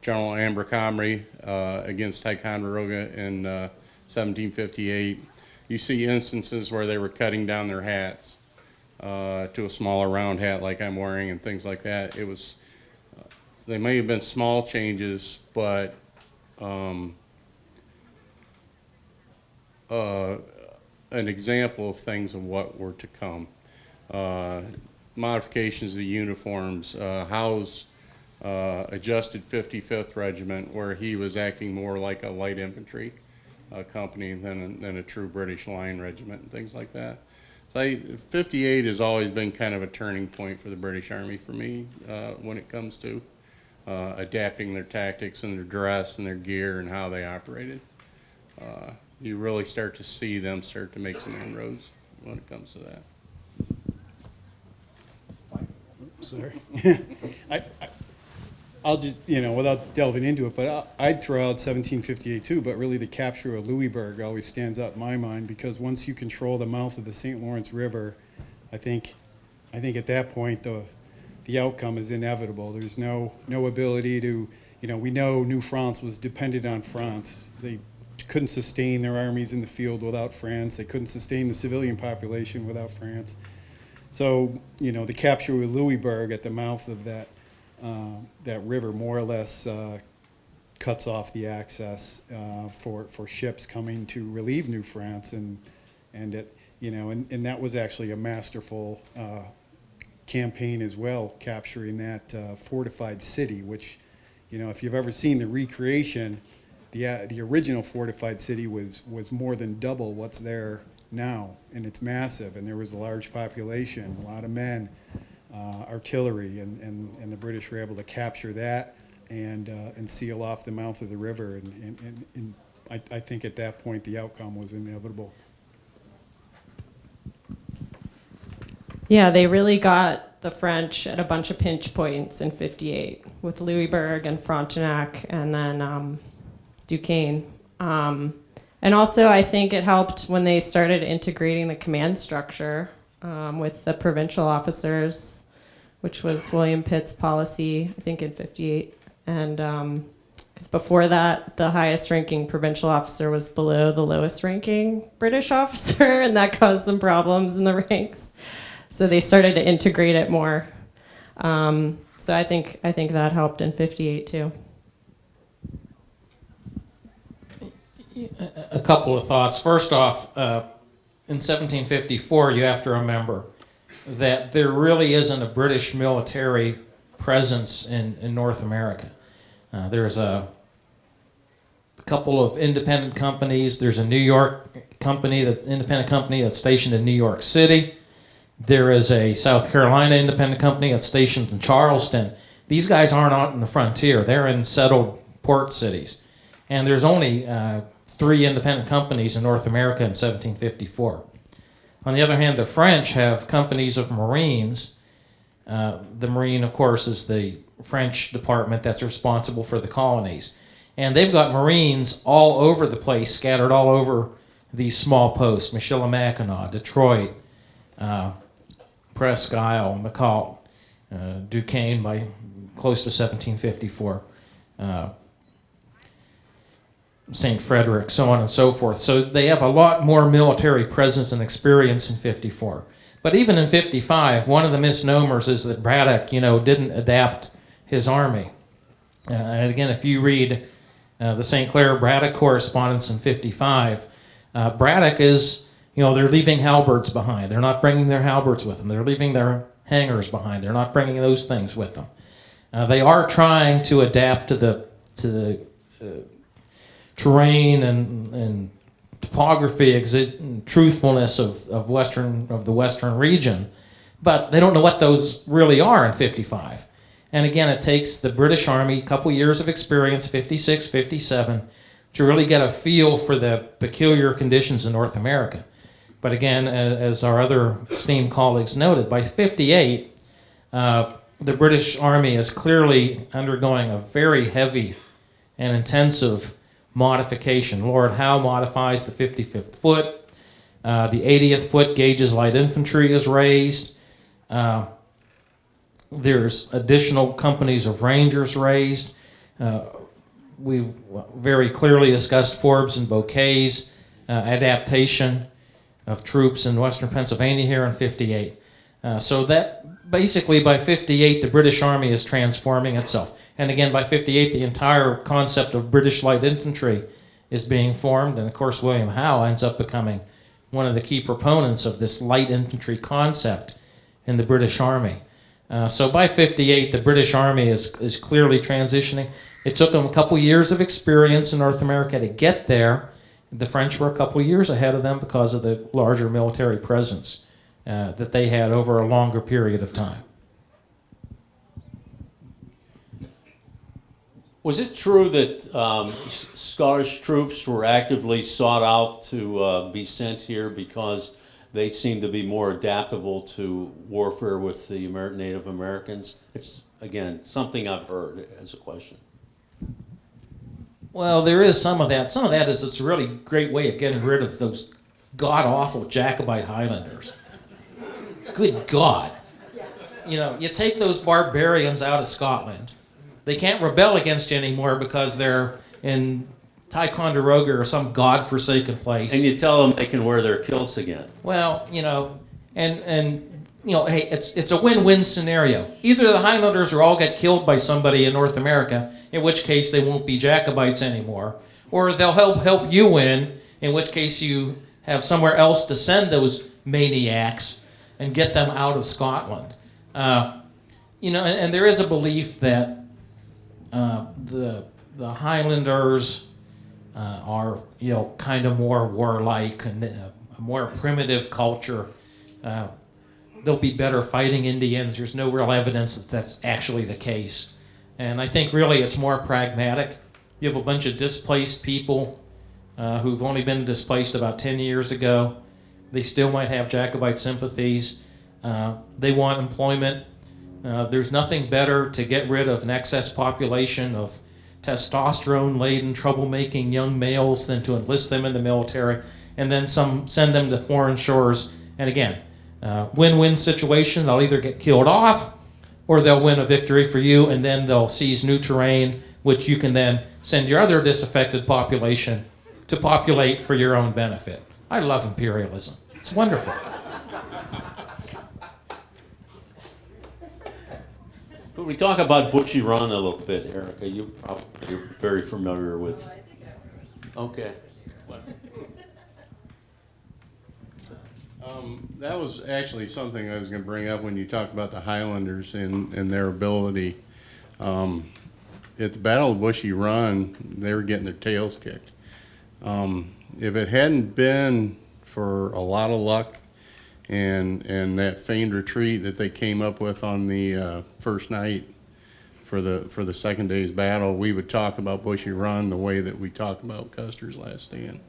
General Abercrombie against Ticonderoga in 1758. You see instances where they were cutting down their hats to a smaller round hat like I'm wearing and things like that. It was, they may have been small changes, but an example of things of what were to come. Modifications of the uniforms. Howe's adjusted 55th Regiment, where he was acting more like a light infantry company than a true British line regiment and things like that. So 58 has always been kind of a turning point for the British Army for me when it comes to adapting their tactics and their dress and their gear and how they operated. You really start to see them start to make some inroads when it comes to that. Sorry. I'll just, without delving into it, but I'd throw out 1758 too, but really the capture of Louisburg always stands out in my mind, because once you control the mouth of the St. Lawrence River, I think at that point the outcome is inevitable. There's no ability to, we know New France was dependent on France. They couldn't sustain their armies in the field without France. They couldn't sustain the civilian population without France. So, the capture of Louisburg at the mouth of that river more or less cuts off the access for ships coming to relieve New France, and that was actually a masterful campaign as well, capturing that fortified city, which, if you've ever seen the recreation, the original fortified city was more than double what's there now, and it's massive, and there was a large population, a lot of men, artillery, and the British were able to capture that and seal off the mouth of the river. And I think at that point the outcome was inevitable. Yeah, they really got the French at a bunch of pinch points in '58 with Louisbourg and Frontenac and then Duquesne. And also, I think it helped when they started integrating the command structure with the provincial officers, which was William Pitt's policy, I think, in '58. And because before that, the highest ranking provincial officer was below the lowest ranking British officer, and that caused some problems in the ranks. So they started to integrate it more. So I think that helped in '58 too. A couple of thoughts. First off, in 1754, you have to remember that there really isn't a British military presence in North America. There's a couple of independent companies. There's a New York independent company that's stationed in New York City. There is a South Carolina independent company that's stationed in Charleston. These guys aren't out in the frontier. They're in settled port cities. And there's only 3 independent companies in North America in 1754. On the other hand, the French have companies of Marines. The Marine, of course, is the French department that's responsible for the colonies. And they've got Marines all over the place, scattered all over these small posts, Michilimackinac, Detroit, Presque Isle, McCall, Duquesne by close to 1754, St. Frederick, so on and so forth. So they have a lot more military presence and experience in '54. But even in '55, one of the misnomers is that Braddock, didn't adapt his army. And again, if you read the St. Clair Braddock correspondence in '55, Braddock is, they're leaving halberds behind. They're not bringing their halberds with them. They're leaving their hangers behind. They're not bringing those things with them. They are trying to adapt to the terrain and topography, and truthfulness of the western region, but they don't know what those really are in '55. And again, it takes the British Army a couple years of experience, '56, '57, to really get a feel for the peculiar conditions in North America. But again, as our other esteemed colleagues noted, by '58, the British Army is clearly undergoing a very heavy and intensive modification. Lord Howe modifies the 55th Foot. The 80th Foot Gauges Light Infantry is raised. There's additional companies of Rangers raised. We've very clearly discussed Forbes and Bouquet's adaptation of troops in western Pennsylvania here in '58. So that basically by '58 the British Army is transforming itself. And again, by '58 the entire concept of British light infantry is being formed. And of course William Howe ends up becoming one of the key proponents of this light infantry concept in the British Army. So by '58 the British Army is clearly transitioning. It took them a couple years of experience in North America to get there. The French were a couple years ahead of them because of the larger military presence that they had over a longer period of time. Was it true that Scottish troops were actively sought out to be sent here because they seemed to be more adaptable to warfare with the Native Americans? It's, again, something I've heard as a question. Well, there is some of that. Some of that is it's a really great way of getting rid of those god-awful Jacobite Highlanders. Good God. You take those barbarians out of Scotland. They can't rebel against you anymore because they're in Ticonderoga or some godforsaken place. And you tell them they can wear their kilts again. Well, hey, it's a win-win scenario. Either the Highlanders or all get killed by somebody in North America, in which case they won't be Jacobites anymore, or they'll help you win, in which case you have somewhere else to send those maniacs and get them out of Scotland. And there is a belief that the Highlanders are kind of more warlike and a more primitive culture. They'll be better fighting Indians. There's no real evidence that that's actually the case. And I think really it's more pragmatic. You have a bunch of displaced people who've only been displaced about 10 years ago. They still might have Jacobite sympathies. They want employment. There's nothing better to get rid of an excess population of testosterone-laden, troublemaking young males than to enlist them in the military and then send them to foreign shores. And again, win-win situation. They'll either get killed off or they'll win a victory for you, and then they'll seize new terrain, which you can then send your other disaffected population to populate for your own benefit. I love imperialism. It's wonderful. Could we talk about Bushy Run a little bit, Erica? You're very familiar with. Okay. That was actually something I was going to bring up when you talk about the Highlanders and their ability. At the Battle of Bushy Run, they were getting their tails kicked. If it hadn't been for a lot of luck and that feigned retreat that they came up with on the first night for the second day's battle, we would talk about Bushy Run the way that we talk about Custer's Last Stand.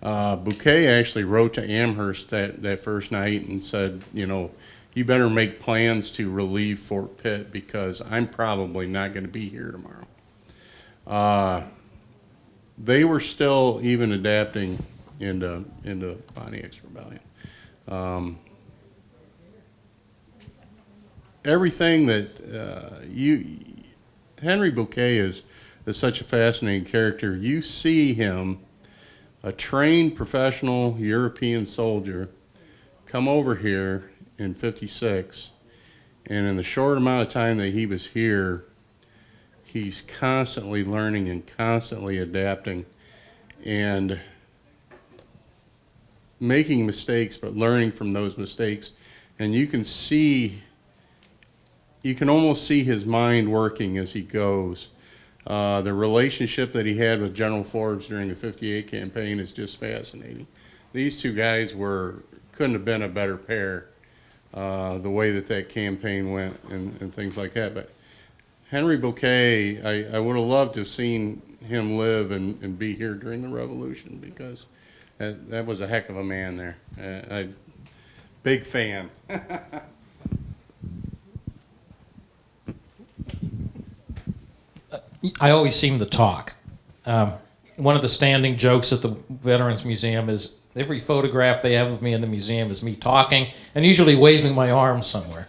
Bouquet actually wrote to Amherst that first night and said, you know, you better make plans to relieve Fort Pitt because I'm probably not going to be here tomorrow. They were still even adapting into Pontiac's rebellion. Everything that Henry Bouquet is such a fascinating character. You see him, a trained professional European soldier, come over here in '56, and in the short amount of time that he was here, he's constantly learning and constantly adapting and making mistakes, but learning from those mistakes. And you can almost see his mind working as he goes. The relationship that he had with General Forbes during the '58 campaign is just fascinating. These two guys couldn't have been a better pair, the way that campaign went and things like that. But Henry Bouquet, I would have loved to have seen him live and be here during the Revolution because that was a heck of a man there. Big fan. I always seem to talk. One of the standing jokes at the Veterans Museum is every photograph they have of me in the museum is me talking and usually waving my arms somewhere.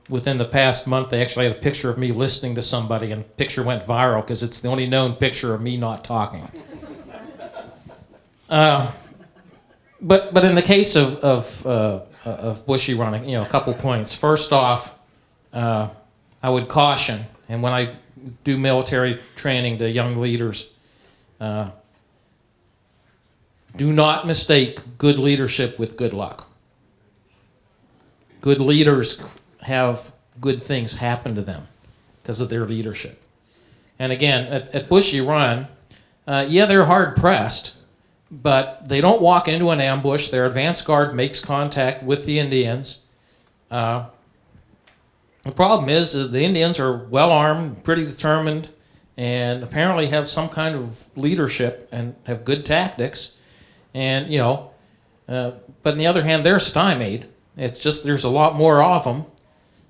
Within the past month, they actually had a picture of me listening to somebody, and the picture went viral because it's the only known picture of me not talking. But in the case of Bushy Running, you know, a couple points. First off, I would caution, and when I do military training to young leaders, do not mistake good leadership with good luck. Good leaders have good things happen to them because of their leadership. And again, at Bushy Run, yeah, they're hard pressed, but they don't walk into an ambush. Their advance guard makes contact with the Indians. The problem is that the Indians are well armed, pretty determined, and apparently have some kind of leadership and have good tactics. And, you know, but on the other hand, they're stymied. It's just there's a lot more of them.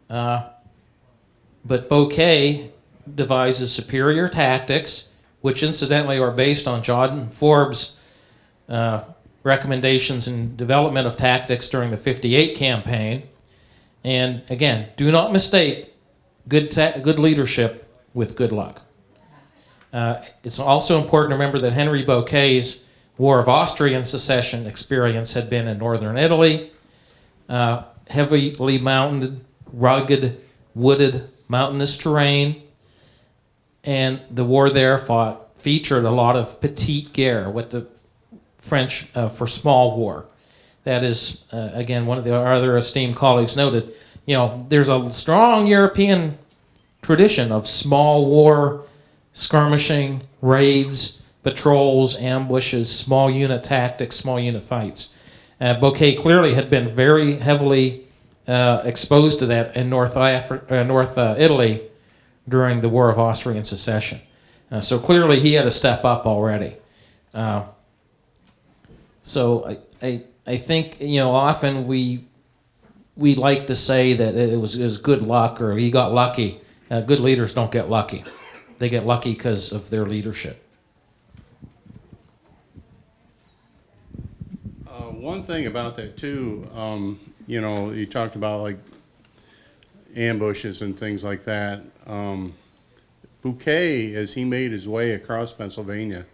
But Bouquet devises superior tactics, which incidentally are based on John Forbes' recommendations and development of tactics during the '58 campaign. And again, do not mistake good leadership with good luck. It's also important to remember that Henry Bouquet's War of Austrian Secession experience had been in northern Italy, heavily mountained, rugged, wooded, mountainous terrain, and the war there featured a lot of petite guerre, what the French for small war. That is, again, one of our other esteemed colleagues noted, you know, there's a strong European tradition of small war, skirmishing, raids, patrols, ambushes, small unit tactics, small unit fights. Bouquet clearly had been very heavily exposed to that in North Italy during the War of Austrian Secession. So clearly he had to step up already. So I think, often we like to say that it was good luck or he got lucky. Good leaders don't get lucky. They get lucky because of their leadership. One thing about that too, you talked about like ambushes and things like that. Bouquet, as he made his way across Pennsylvania,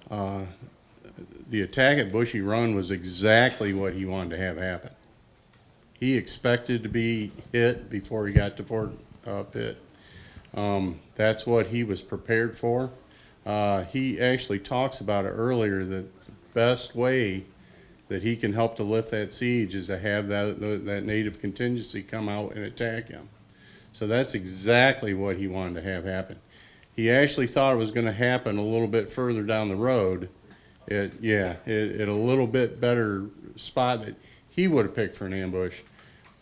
the attack at Bushy Run was exactly what he wanted to have happen. He expected to be hit before he got to Fort Pitt. That's what he was prepared for. He actually talks about it earlier that the best way that he can help to lift that siege is to have that native contingency come out and attack him. So that's exactly what he wanted to have happen. He actually thought it was going to happen a little bit further down the road. At a little bit better spot that he would have picked for an ambush.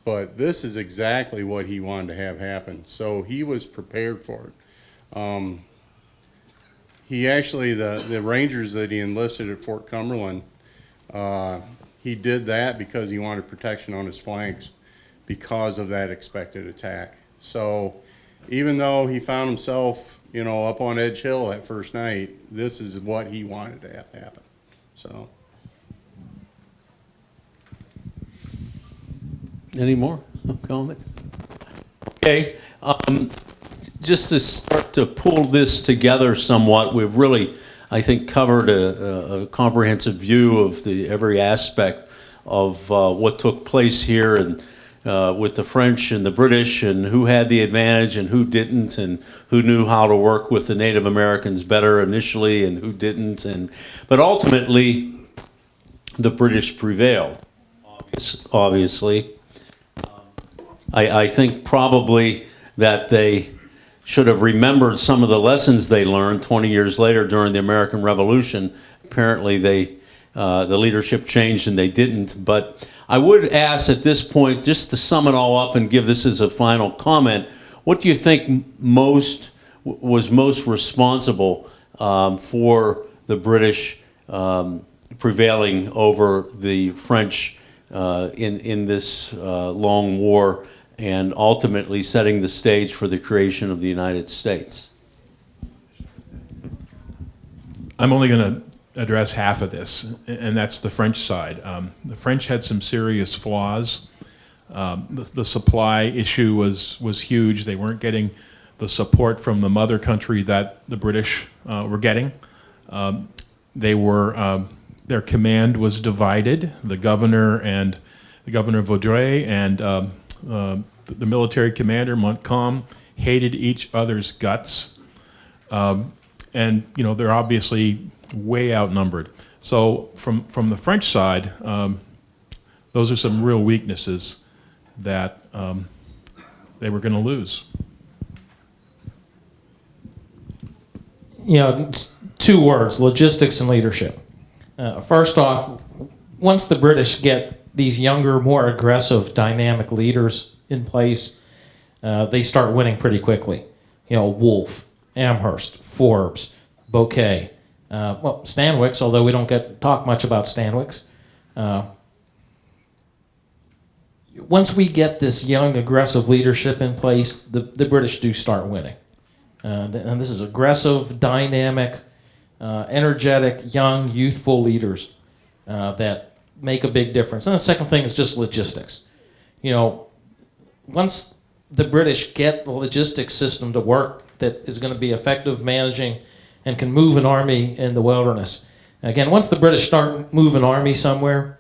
But this is exactly what he wanted to have happen. So he was prepared for it. He actually, the Rangers that he enlisted at Fort Cumberland, he did that because he wanted protection on his flanks because of that expected attack. So even though he found himself, up on Edge Hill that first night, this is what he wanted to have happen. So. Any more comments? Okay, just to start to pull this together somewhat, we've really, I think, covered a comprehensive view of every aspect of what took place here and with the French and the British and who had the advantage and who didn't and who knew how to work with the Native Americans better initially and who didn't. But ultimately, the British prevailed, obviously. I think probably that they should have remembered some of the lessons they learned 20 years later during the American Revolution. Apparently the leadership changed and they didn't. But I would ask at this point, just to sum it all up and give this as a final comment, what do you think was most responsible for the British prevailing over the French in this long war and ultimately setting the stage for the creation of the United States? I'm only going to address half of this, and that's the French side. The French had some serious flaws. The supply issue was huge. They weren't getting the support from the mother country that the British were getting. Their command was divided. The governor Vaudreuil and the military commander Montcalm hated each other's guts, and they're obviously way outnumbered. So from the French side, those are some real weaknesses that they were going to lose. Two words: logistics and leadership. First off, once the British get these younger, more aggressive, dynamic leaders in place, they start winning pretty quickly. Wolfe, Amherst, Forbes, Bouquet, Stanwix, although we don't get to talk much about Stanwix. Once we get this young, aggressive leadership in place, the British do start winning. And this is aggressive, dynamic, energetic, young, youthful leaders that make a big difference. And the second thing is just logistics. Once the British get the logistics system to work that is going to be effective managing and can move an army in the wilderness. Again, once the British start moving army somewhere,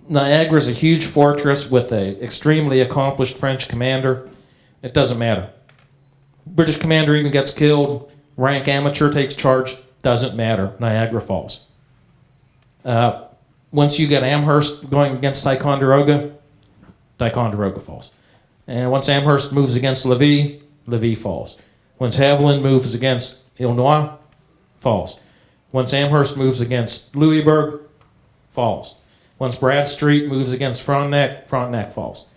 Niagara's a huge fortress with an extremely accomplished French commander. It doesn't matter. British commander even gets killed, rank amateur takes charge, doesn't matter. Niagara falls. Once you get Amherst going against Ticonderoga, Ticonderoga falls. And once Amherst moves against Lévis, Lévis falls. Once Haviland moves against Illinois, falls. Once Amherst moves against Louisburg, falls. Once Bradstreet moves against Frontenac, Frontenac falls.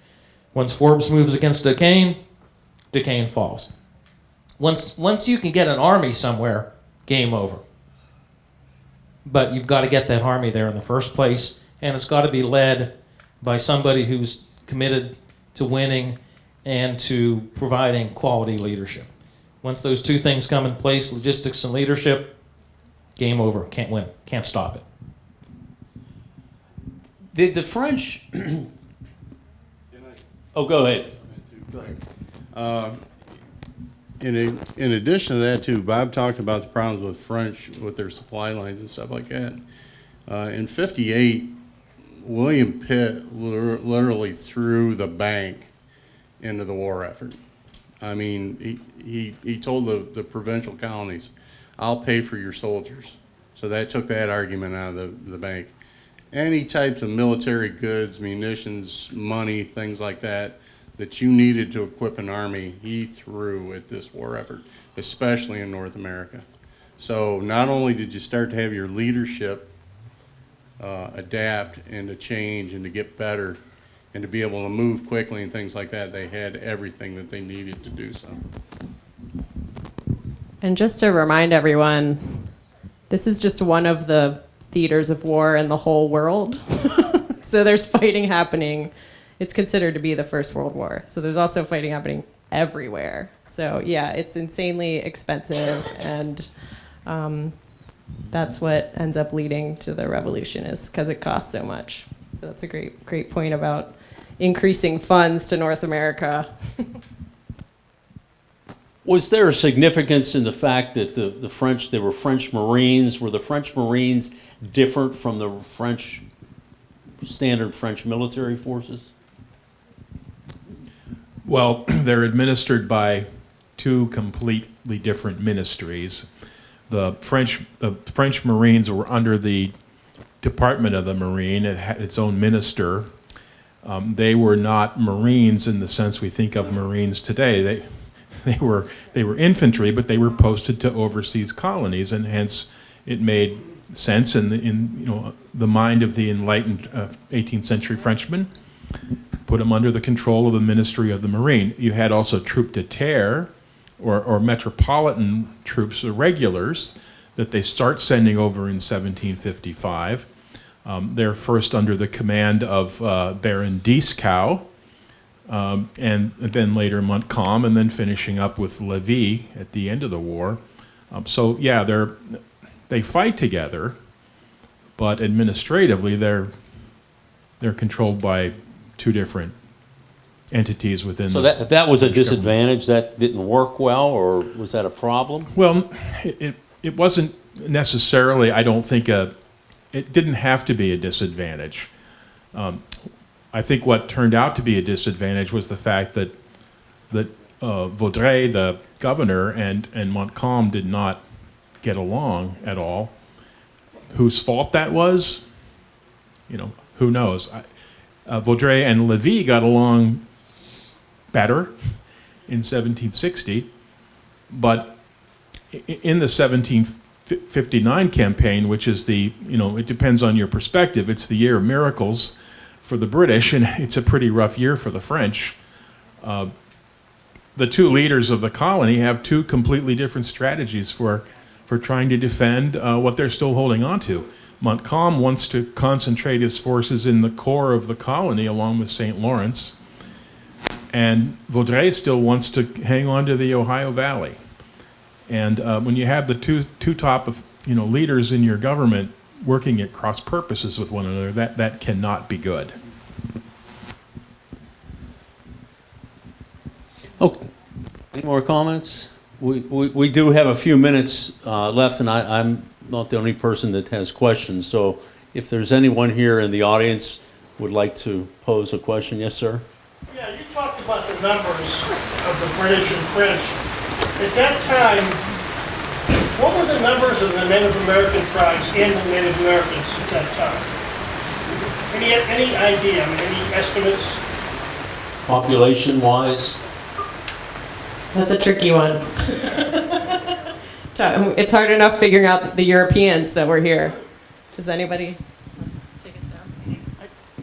Once Forbes moves against Duquesne Duquesne Falls. Once you can get an army somewhere, game over. But you've got to get that army there in the first place, and it's got to be led by somebody who's committed to winning and to providing quality leadership. Once those two things come in place, logistics and leadership, game over. Can't win. Can't stop it. Did the French... Oh, go ahead. Go ahead. In addition to that too, Bob talked about the problems with French, with their supply lines and stuff like that. In '58, William Pitt literally threw the bank into the war effort. I mean, he told the provincial colonies, I'll pay for your soldiers. So that took that argument out of the bank. Any types of military goods, munitions, money, things like that, that you needed to equip an army, he threw at this war effort, especially in North America. So not only did you start to have your leadership adapt and to change and to get better and to be able to move quickly and things like that, they had everything that they needed to do so. And just to remind everyone, this is just one of the theaters of war in the whole world. So there's fighting happening. It's considered to be the First World War. So there's also fighting happening everywhere. So yeah, it's insanely expensive, and that's what ends up leading to the revolution, is because it costs so much. So that's a great point about increasing funds to North America. Was there a significance in the fact that the French, they were French Marines? Were the French Marines different from the standard French military forces? Well, they're administered by two completely different ministries. The French Marines were under the Department of the Marine. It had its own minister. They were not Marines in the sense we think of Marines today. They were infantry, but they were posted to overseas colonies, and hence it made sense in the mind of the enlightened 18th century Frenchman, put them under the control of the Ministry of the Marine. You had also troupes de terre, or metropolitan troops, or regulars, that they start sending over in 1755. They're first under the command of Baron Dieskau, and then later Montcalm, and then finishing up with Lévis at the end of the war. So yeah, they fight together, but administratively they're controlled by two different entities within. So that was a disadvantage. That didn't work well, or was that a problem? Well, it wasn't necessarily. I don't think it didn't have to be a disadvantage. I think what turned out to be a disadvantage was the fact that Vaudreuil, the governor, and Montcalm did not get along at all. Whose fault that was, who knows? Vaudreuil and Lévis got along better in 1760, but in the 1759 campaign, which is it depends on your perspective, it's the year of miracles for the British, and it's a pretty rough year for the French. The two leaders of the colony have two completely different strategies for trying to defend what they're still holding on to. Montcalm wants to concentrate his forces in the core of the colony along the St. Lawrence, and Vaudreuil still wants to hang on to the Ohio Valley. And when you have the two top of leaders in your government working at cross purposes with one another, that cannot be good. Okay. Any more comments? We do have a few minutes left, and I'm not the only person that has questions. So if there's anyone here in the audience would like to pose a question, yes, sir. Yeah, you talked about the numbers of the British and French. At that time, what were the numbers of the Native American tribes and the Native Americans at that time? Any idea? Any estimates? Population-wise? That's a tricky one. It's hard enough figuring out the Europeans that were here. Does anybody take a stab?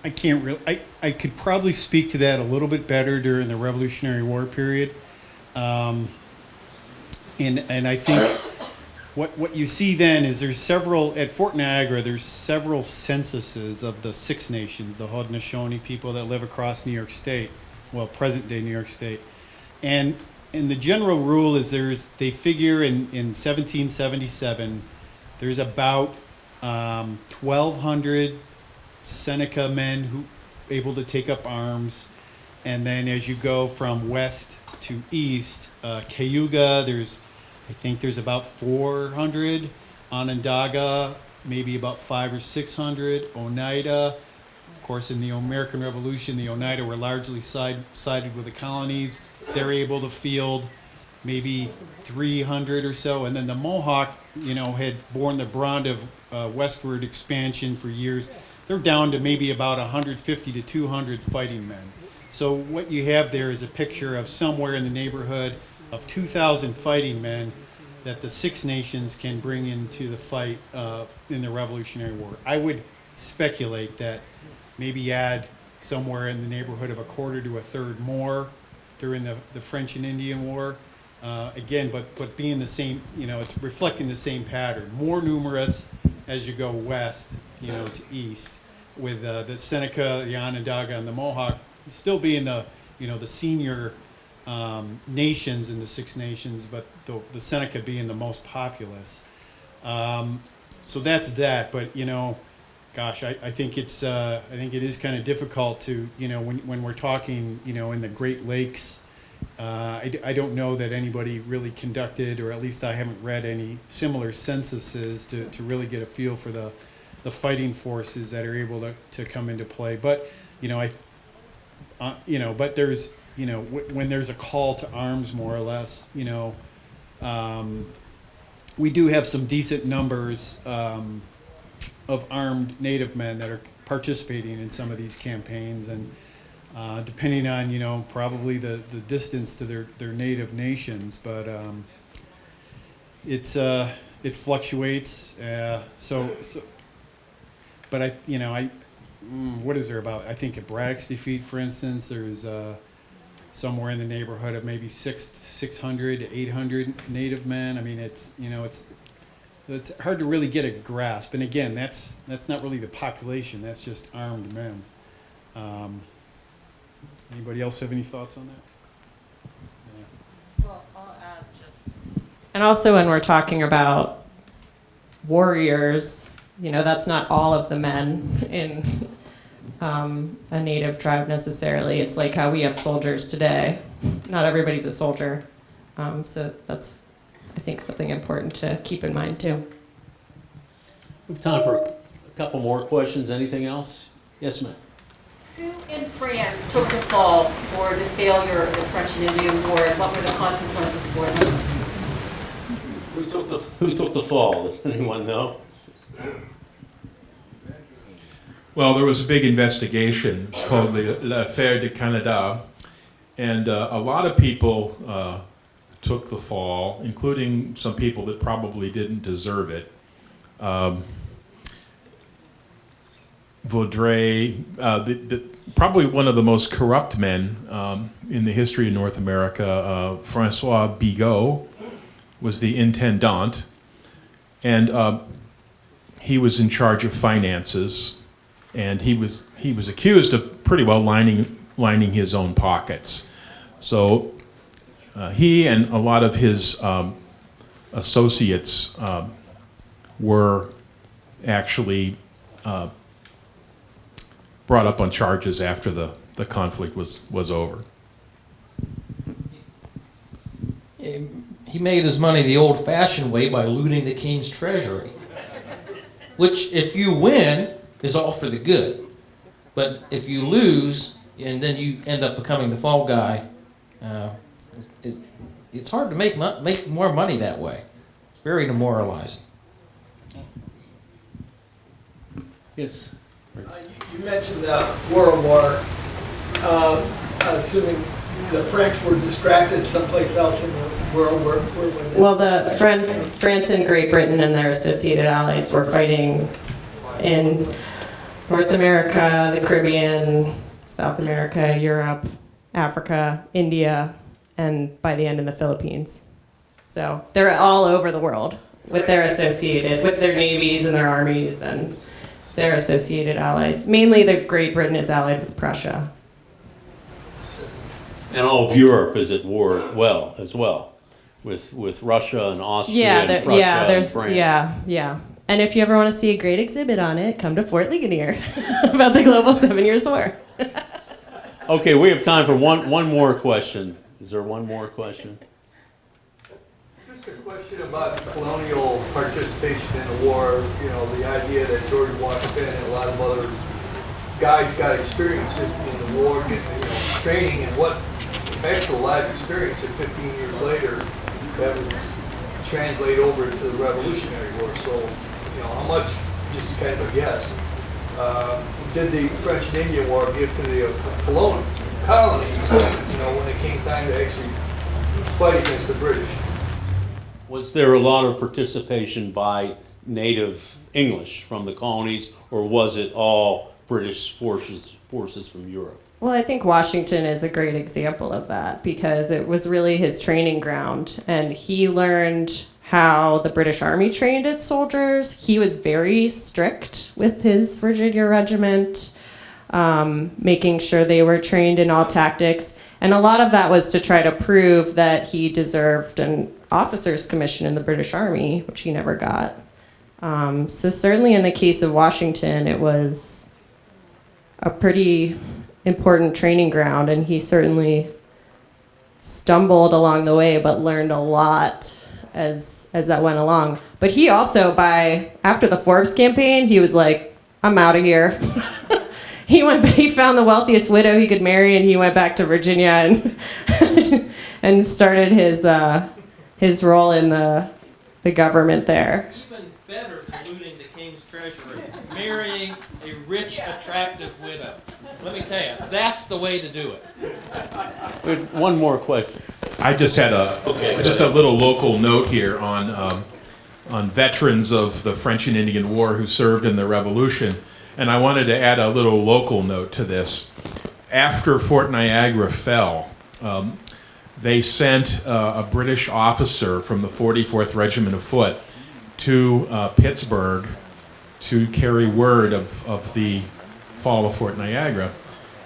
I can't really, I could probably speak to that a little bit better during the Revolutionary War period. And I think what you see then is there's several, at Fort Niagara, there's several censuses of the Six Nations, the Haudenosaunee people that live across New York State, well, present-day New York State. And the general rule is they figure in 1777, there's about 1,200 Seneca men who able to take up arms. And then as you go from west to east, Cayuga, I think there's about 400. Onondaga, maybe about 500 or 600. Oneida, of course, in the American Revolution, the Oneida were largely sided with the colonies. They're able to field maybe 300 or so. And then the Mohawk, had borne the brunt of westward expansion for years. They're down to maybe about 150 to 200 fighting men. So what you have there is a picture of somewhere in the neighborhood of 2,000 fighting men that the Six Nations can bring into the fight in the Revolutionary War. I would speculate that maybe add somewhere in the neighborhood of a quarter to a third more during the French and Indian War. Again, but being the same, it's reflecting the same pattern. More numerous as you go west, to east, with the Seneca, the Onondaga, and the Mohawk still being the senior nations in the Six Nations, but the Seneca being the most populous. So that's that. But gosh, I think it is kind of difficult to when we're talking in the Great Lakes. I don't know that anybody really conducted, or at least I haven't read any similar censuses to really get a feel for the fighting forces that are able to come into play. But but there's when there's a call to arms, more or less, we do have some decent numbers of armed Native men that are participating in some of these campaigns, and depending on probably the distance to their native nations, but it fluctuates. But what is there about? I think at Braddock's defeat, for instance, there's somewhere in the neighborhood of maybe 600 to 800 Native men. I mean, it's hard to really get a grasp. And again, that's not really the population. That's just armed men. Anybody else have any thoughts on that? Well, I'll add and also when we're talking about warriors, that's not all of the men in a Native tribe necessarily. It's like how we have soldiers today. Not everybody's a soldier. So that's, I think, something important to keep in mind too. We have time for a couple more questions. Anything else? Yes, ma'am. Who in France took the fall for the failure of the French and Indian War, and what were the consequences for them? Who took the fall? Does anyone know? Well, there was a big investigation. It's called l'Affaire de Canada, and a lot of people took the fall, including some people that probably didn't deserve it. Vaudreuil, probably one of the most corrupt men in the history of North America, François Bigot, was the intendant, and he was in charge of finances, and he was accused of pretty well lining his own pockets. So he and a lot of his associates were actually brought up on charges after the conflict was over. He made his money the old-fashioned way by looting the king's treasury, which, if you win, is all for the good. But if you lose, and then you end up becoming the fall guy, it's hard to make more money that way. It's very demoralizing. Yes. You mentioned World War, assuming the French were distracted someplace else in the world. Well, the France and Great Britain and their associated allies were fighting in North America, the Caribbean, South America, Europe, Africa, India, and by the end in the Philippines. So they're all over the world with their navies and their armies and their associated allies. Mainly the Great Britain is allied with Prussia. And all of Europe is at war as well, with Russia and Austria and Prussia and France. Yeah. And if you ever want to see a great exhibit on it, come to Fort Ligonier about the Global 7 Years' War. Okay, we have time for one more question. Is there one more question? Just a question about colonial participation in the war. You know, the idea that George Washington and a lot of other guys got experience in the war, getting training, and what actual live experience that 15 years later that would translate over to the Revolutionary War. So, how much, just kind of a guess, did the French and Indian War give to the colonies, when it came time to actually fight against the British? Was there a lot of participation by native English from the colonies, or was it all British forces from Europe? Well, I think Washington is a great example of that because it was really his training ground, and he learned how the British Army trained its soldiers. He was very strict with his Virginia regiment, making sure they were trained in all tactics. And a lot of that was to try to prove that he deserved an officer's commission in the British Army, which he never got. So certainly in the case of Washington, it was a pretty important training ground, and he certainly stumbled along the way, but learned a lot as that went along. But he also, after the Forbes campaign, he was like, I'm out of here. He found the wealthiest widow he could marry, and he went back to Virginia and and started his role in the government there. Even better than looting the king's treasury, marrying a rich, attractive widow. Let me tell you, that's the way to do it. One more question. I just had a little local note here on veterans of the French and Indian War who served in the Revolution, and I wanted to add a little local note to this. After Fort Niagara fell, they sent a British officer from the 44th Regiment of Foot to Pittsburgh to carry word of the fall of Fort Niagara,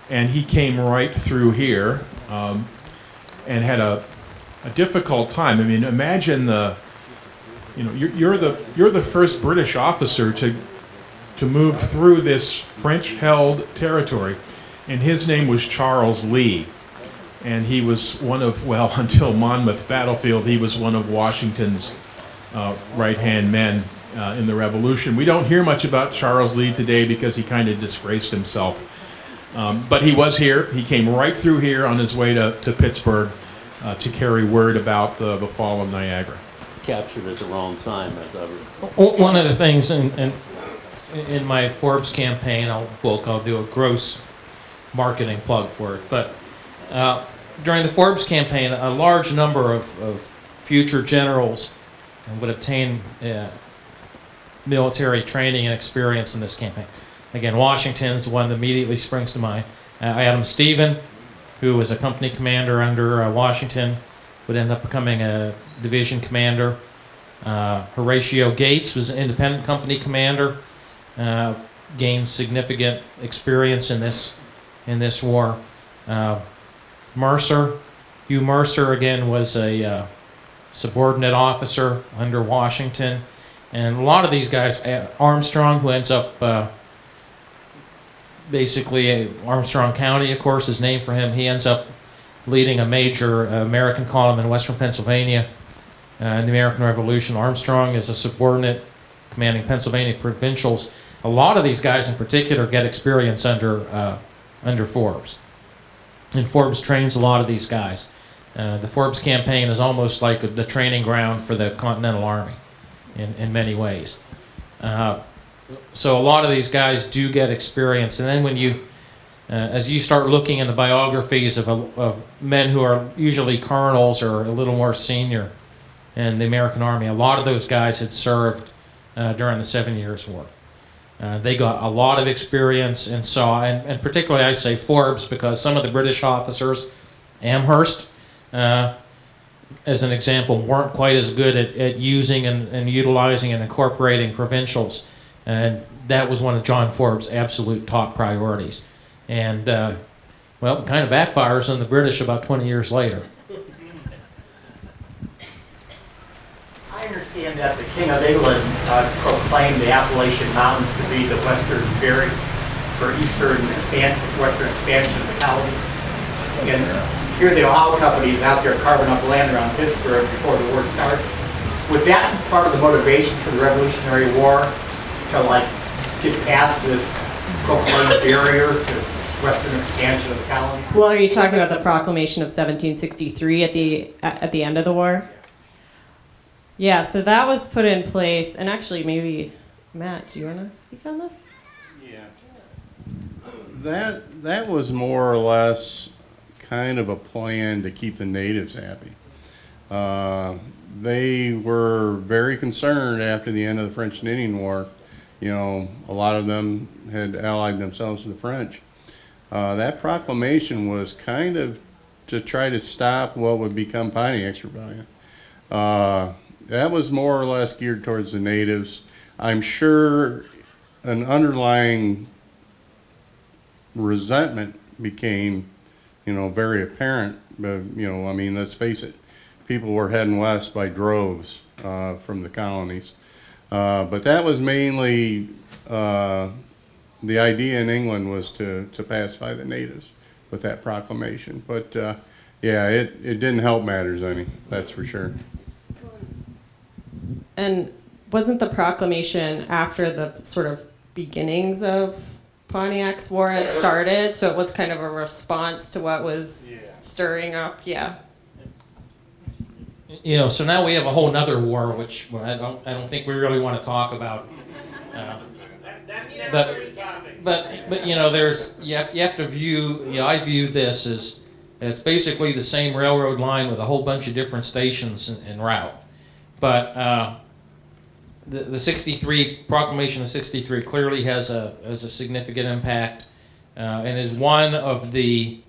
and he came right through here. And had a difficult time. I mean, imagine you're the first British officer to move through this French-held territory, and his name was Charles Lee, and he was until Monmouth battlefield, he was one of Washington's right-hand men in the Revolution. We don't hear much about Charles Lee today because he kind of disgraced himself. But he was here. He came right through here on his way to Pittsburgh to carry word about the fall of Niagara. Captured at the wrong time, as I was. One of the things in my Forbes campaign, I'll do a gross marketing plug for it, but during the Forbes campaign, a large number of future generals would obtain military training and experience in this campaign. Again, Washington's the one that immediately springs to mind. Adam Stephen, who was a company commander under Washington, would end up becoming a division commander. Horatio Gates was an independent company commander, gained significant experience in this war. Hugh Mercer, again, was a subordinate officer under Washington. And a lot of these guys, Armstrong, who ends up basically Armstrong County, of course, is named for him. He ends up leading a major American column in western Pennsylvania in the American Revolution. Armstrong is a subordinate commanding Pennsylvania provincials. A lot of these guys in particular get experience under Forbes. And Forbes trains a lot of these guys. The Forbes campaign is almost like the training ground for the Continental Army in many ways. So a lot of these guys do get experience, and then when as you start looking in the biographies of men who are usually colonels or a little more senior in the American Army, a lot of those guys had served during the 7 Years' War. They got a lot of experience and particularly I say Forbes because some of the British officers, Amherst, as an example, weren't quite as good at using and utilizing and incorporating provincials. And that was one of John Forbes' absolute top priorities. And, well, it kind of backfires on the British about 20 years later. I understand that the King of England proclaimed the Appalachian Mountains to be the western ferry for western expansion of the colonies. And here the Ohio Company is out there carving up land around Pittsburgh before the war starts. Was that part of the motivation for the Revolutionary War to like get past this proclaimed barrier to western expansion of the colonies? Well, are you talking about the Proclamation of 1763 at the end of the war? Yeah, so that was put in place, and actually maybe, Matt, do you want to speak on this? Yeah. That was more or less kind of a plan to keep the natives happy. They were very concerned after the end of the French and Indian War. You know, a lot of them had allied themselves to the French. That proclamation was kind of to try to stop what would become Pontiac's rebellion. That was more or less geared towards the natives. I'm sure an underlying resentment became, you know, very apparent. But, you know, I mean, let's face it, people were heading west by droves from the colonies. But that was mainly the idea in England was to pacify the natives with that proclamation. But yeah, it didn't help matters any, that's for sure. And wasn't the proclamation after the sort of beginnings of Pontiac's War had started? So it was kind of a response to what was stirring up, yeah. You know, so now we have a whole nother war, which I don't think we really want to talk about. But you know, you have to view. You know, I view this as it's basically the same railroad line with a whole bunch of different stations en route. But the 63 Proclamation of 63 clearly has a significant impact, and is one of the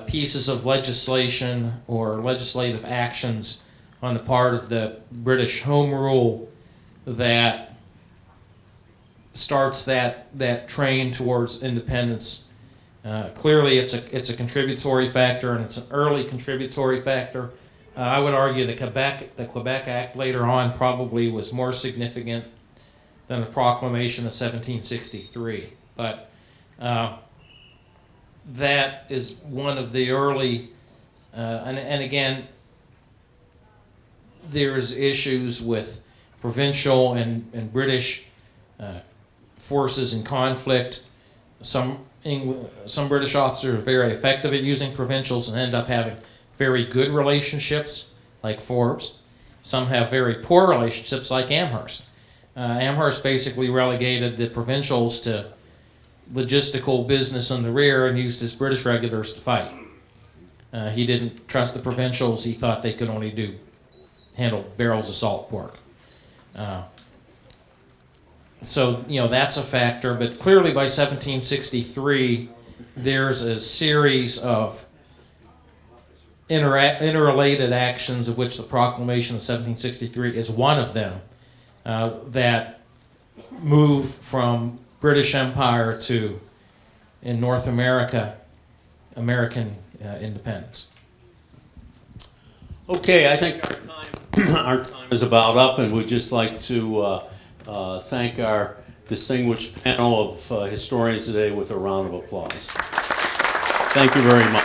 pieces of legislation or legislative actions on the part of the British Home Rule that starts that train towards independence. Clearly, it's a contributory factor, and it's an early contributory factor. I would argue the Quebec Act later on probably was more significant than the Proclamation of 1763. But that is one of the early, and again, there's issues with provincial and British forces in conflict. Some British officers are very effective at using provincials and end up having very good relationships, like Forbes. Some have very poor relationships, like Amherst. Amherst basically relegated the provincials to logistical business on the rear and used his British regulars to fight. He didn't trust the provincials. He thought they could only handle barrels of salt pork. So, you know, that's a factor. But clearly by 1763, there's a series of interrelated actions, of which the Proclamation of 1763 is one of them, that move from British Empire to, in North America, American independence. Okay, I think our time is about up, and we'd just like to thank our distinguished panel of historians today with a round of applause. Thank you very much.